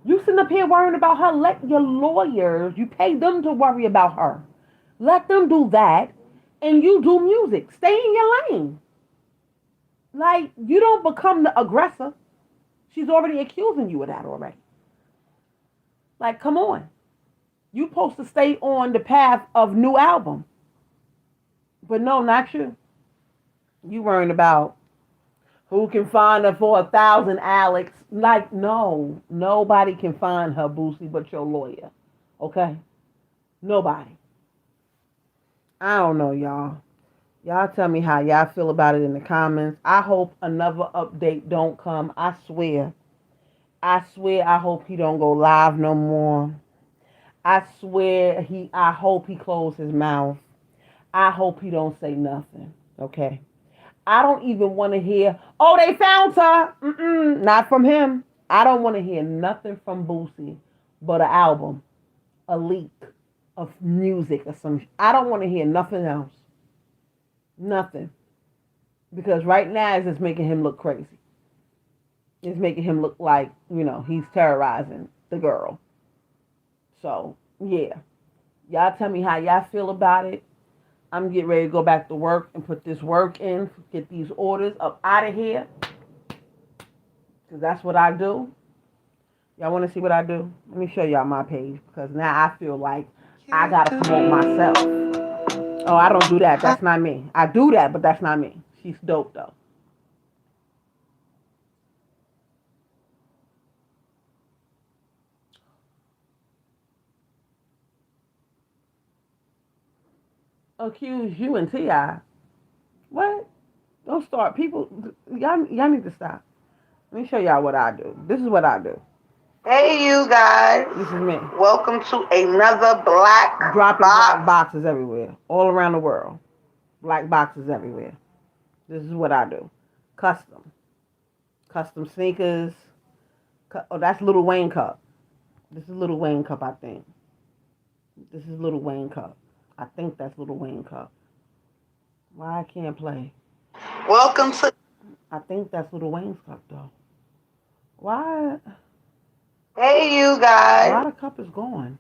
You sitting up here worrying about her. Let your lawyers, you pay them to worry about her. Let them do that, and you do music. Stay in your lane. Like, you don't become the aggressor. She's already accusing you of that already. Like, come on. You supposed to stay on the path of new album. But no, not you. You worrying about who can find her for 1,000, Alex. Like, no. Nobody can find her, Boosie, but your lawyer. Okay? Nobody. I don't know, y'all. Y'all tell me how y'all feel about it in the comments. I hope another update don't come. I swear, I hope he don't go live no more. I swear, I hope he close his mouth. I hope he don't say nothing. Okay? I don't even want to hear, oh, they found her. Not from him. I don't want to hear nothing from Boosie but an album, a leak of music or some. I don't want to hear nothing else. Nothing. Because right now it's just making him look crazy. It's making him look like, he's terrorizing the girl. So, yeah. Y'all tell me how y'all feel about it. I'm getting ready to go back to work and put this work in, get these orders up out of here. Because that's what I do. Y'all want to see what I do? Let me show y'all my page. Because now I feel like I got to promote myself. Oh, I don't do that. That's not me. I do that, but that's not me. She's dope, though. Accuse you and T.I. What? Don't start. People, y'all need to stop. Let me show y'all what I do. This is what I do. Hey, you guys. This is me. Welcome to another black dropping black boxes everywhere, all around the world. Black boxes everywhere. This is what I do. Custom sneakers. Oh, that's Lil Wayne cup. This is Lil Wayne cup, I think. This is Lil Wayne cup. I think that's Lil Wayne cup. Why I can't play? Welcome to. I think that's Lil Wayne's cup though. Why? Hey, you guys. Why the cup is gone?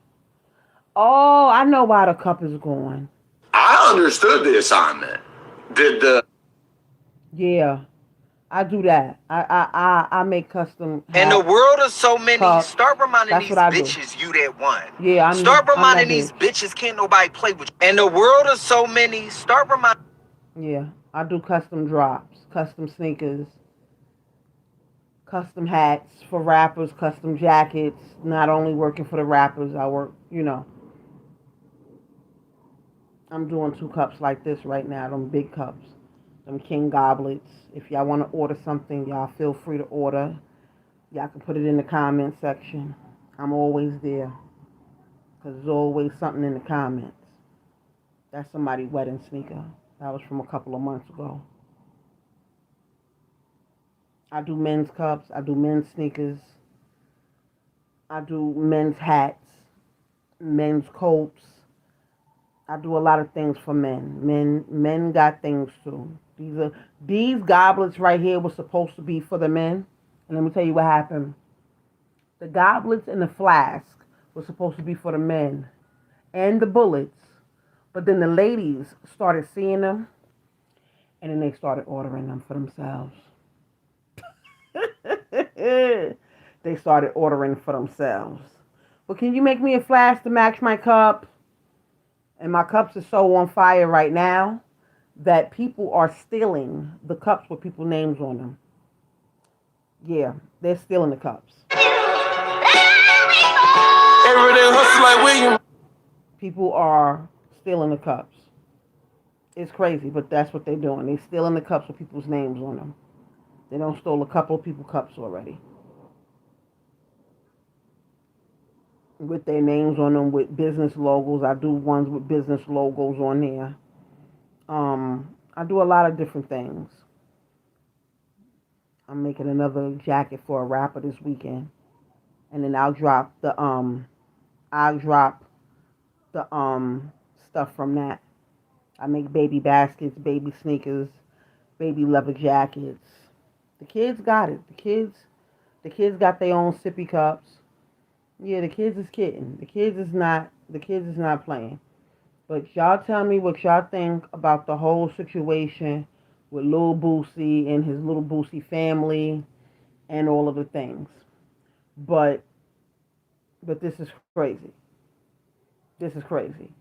Oh, I know why the cup is gone. I understood the assignment. Did the? Yeah, I do that. I make custom. In the world of so many, cups. Start reminding That's these bitches you that won. Yeah, Start reminding these bitches can't nobody play with you. In the world of so many, start reminding. Yeah, I do custom drops, custom sneakers, custom hats for rappers, custom jackets. Not only working for the rappers, I work, I'm doing 2 cups like this right now, them big cups, them king goblets. If y'all want to order something, y'all feel free to order. Y'all can put it in the comment section. I'm always there, because there's always something in the comments. That's somebody's wedding sneaker. That was from a couple of months ago. I do men's cups. I do men's sneakers. I do men's hats, men's coats. I do a lot of things for men. Men got things too. These goblets right here were supposed to be for the men. And let me tell you what happened. The goblets and the flask were supposed to be for the men and the bullets. But then the ladies started seeing them, and then they started ordering them for themselves. They started ordering for themselves. Well, can you make me a flask to match my cup? And my cups are so on fire right now that people are stealing the cups with people's names on them. Yeah, they're stealing the cups. Everyday hustle like William. People are stealing the cups. It's crazy, but that's what they're doing. They're stealing the cups with people's names on them. They done stole a couple of people's cups already. With their names on them, with business logos. I do ones with business logos on there. I do a lot of different things. I'm making another jacket for a rapper this weekend. And then I'll drop the stuff from that. I make baby baskets, baby sneakers, baby leather jackets. The kids got it. The kids got their own sippy cups. Yeah, the kids is kidding. The kids is not playing. But y'all tell me what y'all think about the whole situation with Lil Boosie and his Lil Boosie family and all of the things. But But this is crazy. This is crazy.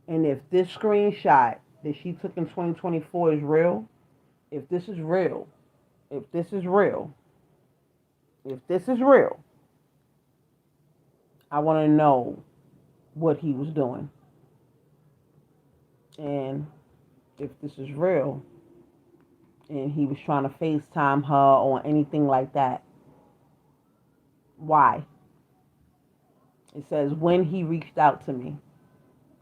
And if this screenshot that she took in 2024 is real, if this is real, if this is real, if this is real, I want to know what he was doing. And if this is real, and he was trying to FaceTime her or anything like that, why? It says when he reached out to me.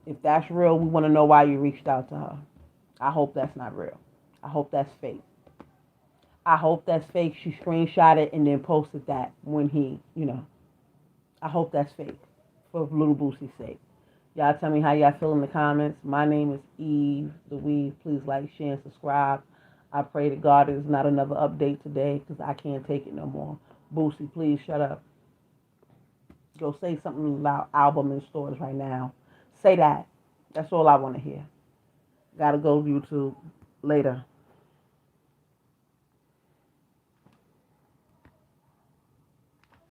If that's real, we want to know why you reached out to her. I hope that's not real. I hope that's fake. I hope that's fake. She screenshot it and then posted that when he, I hope that's fake for Lil Boosie's sake. Y'all tell me how y'all feel in the comments. My name is Eve the Weave. Please like, share, and subscribe. I pray to God there's not another update today because I can't take it no more. Boosie, please shut up. Go say something about album in stores right now. Say that. That's all I want to hear. Gotta go YouTube. Later.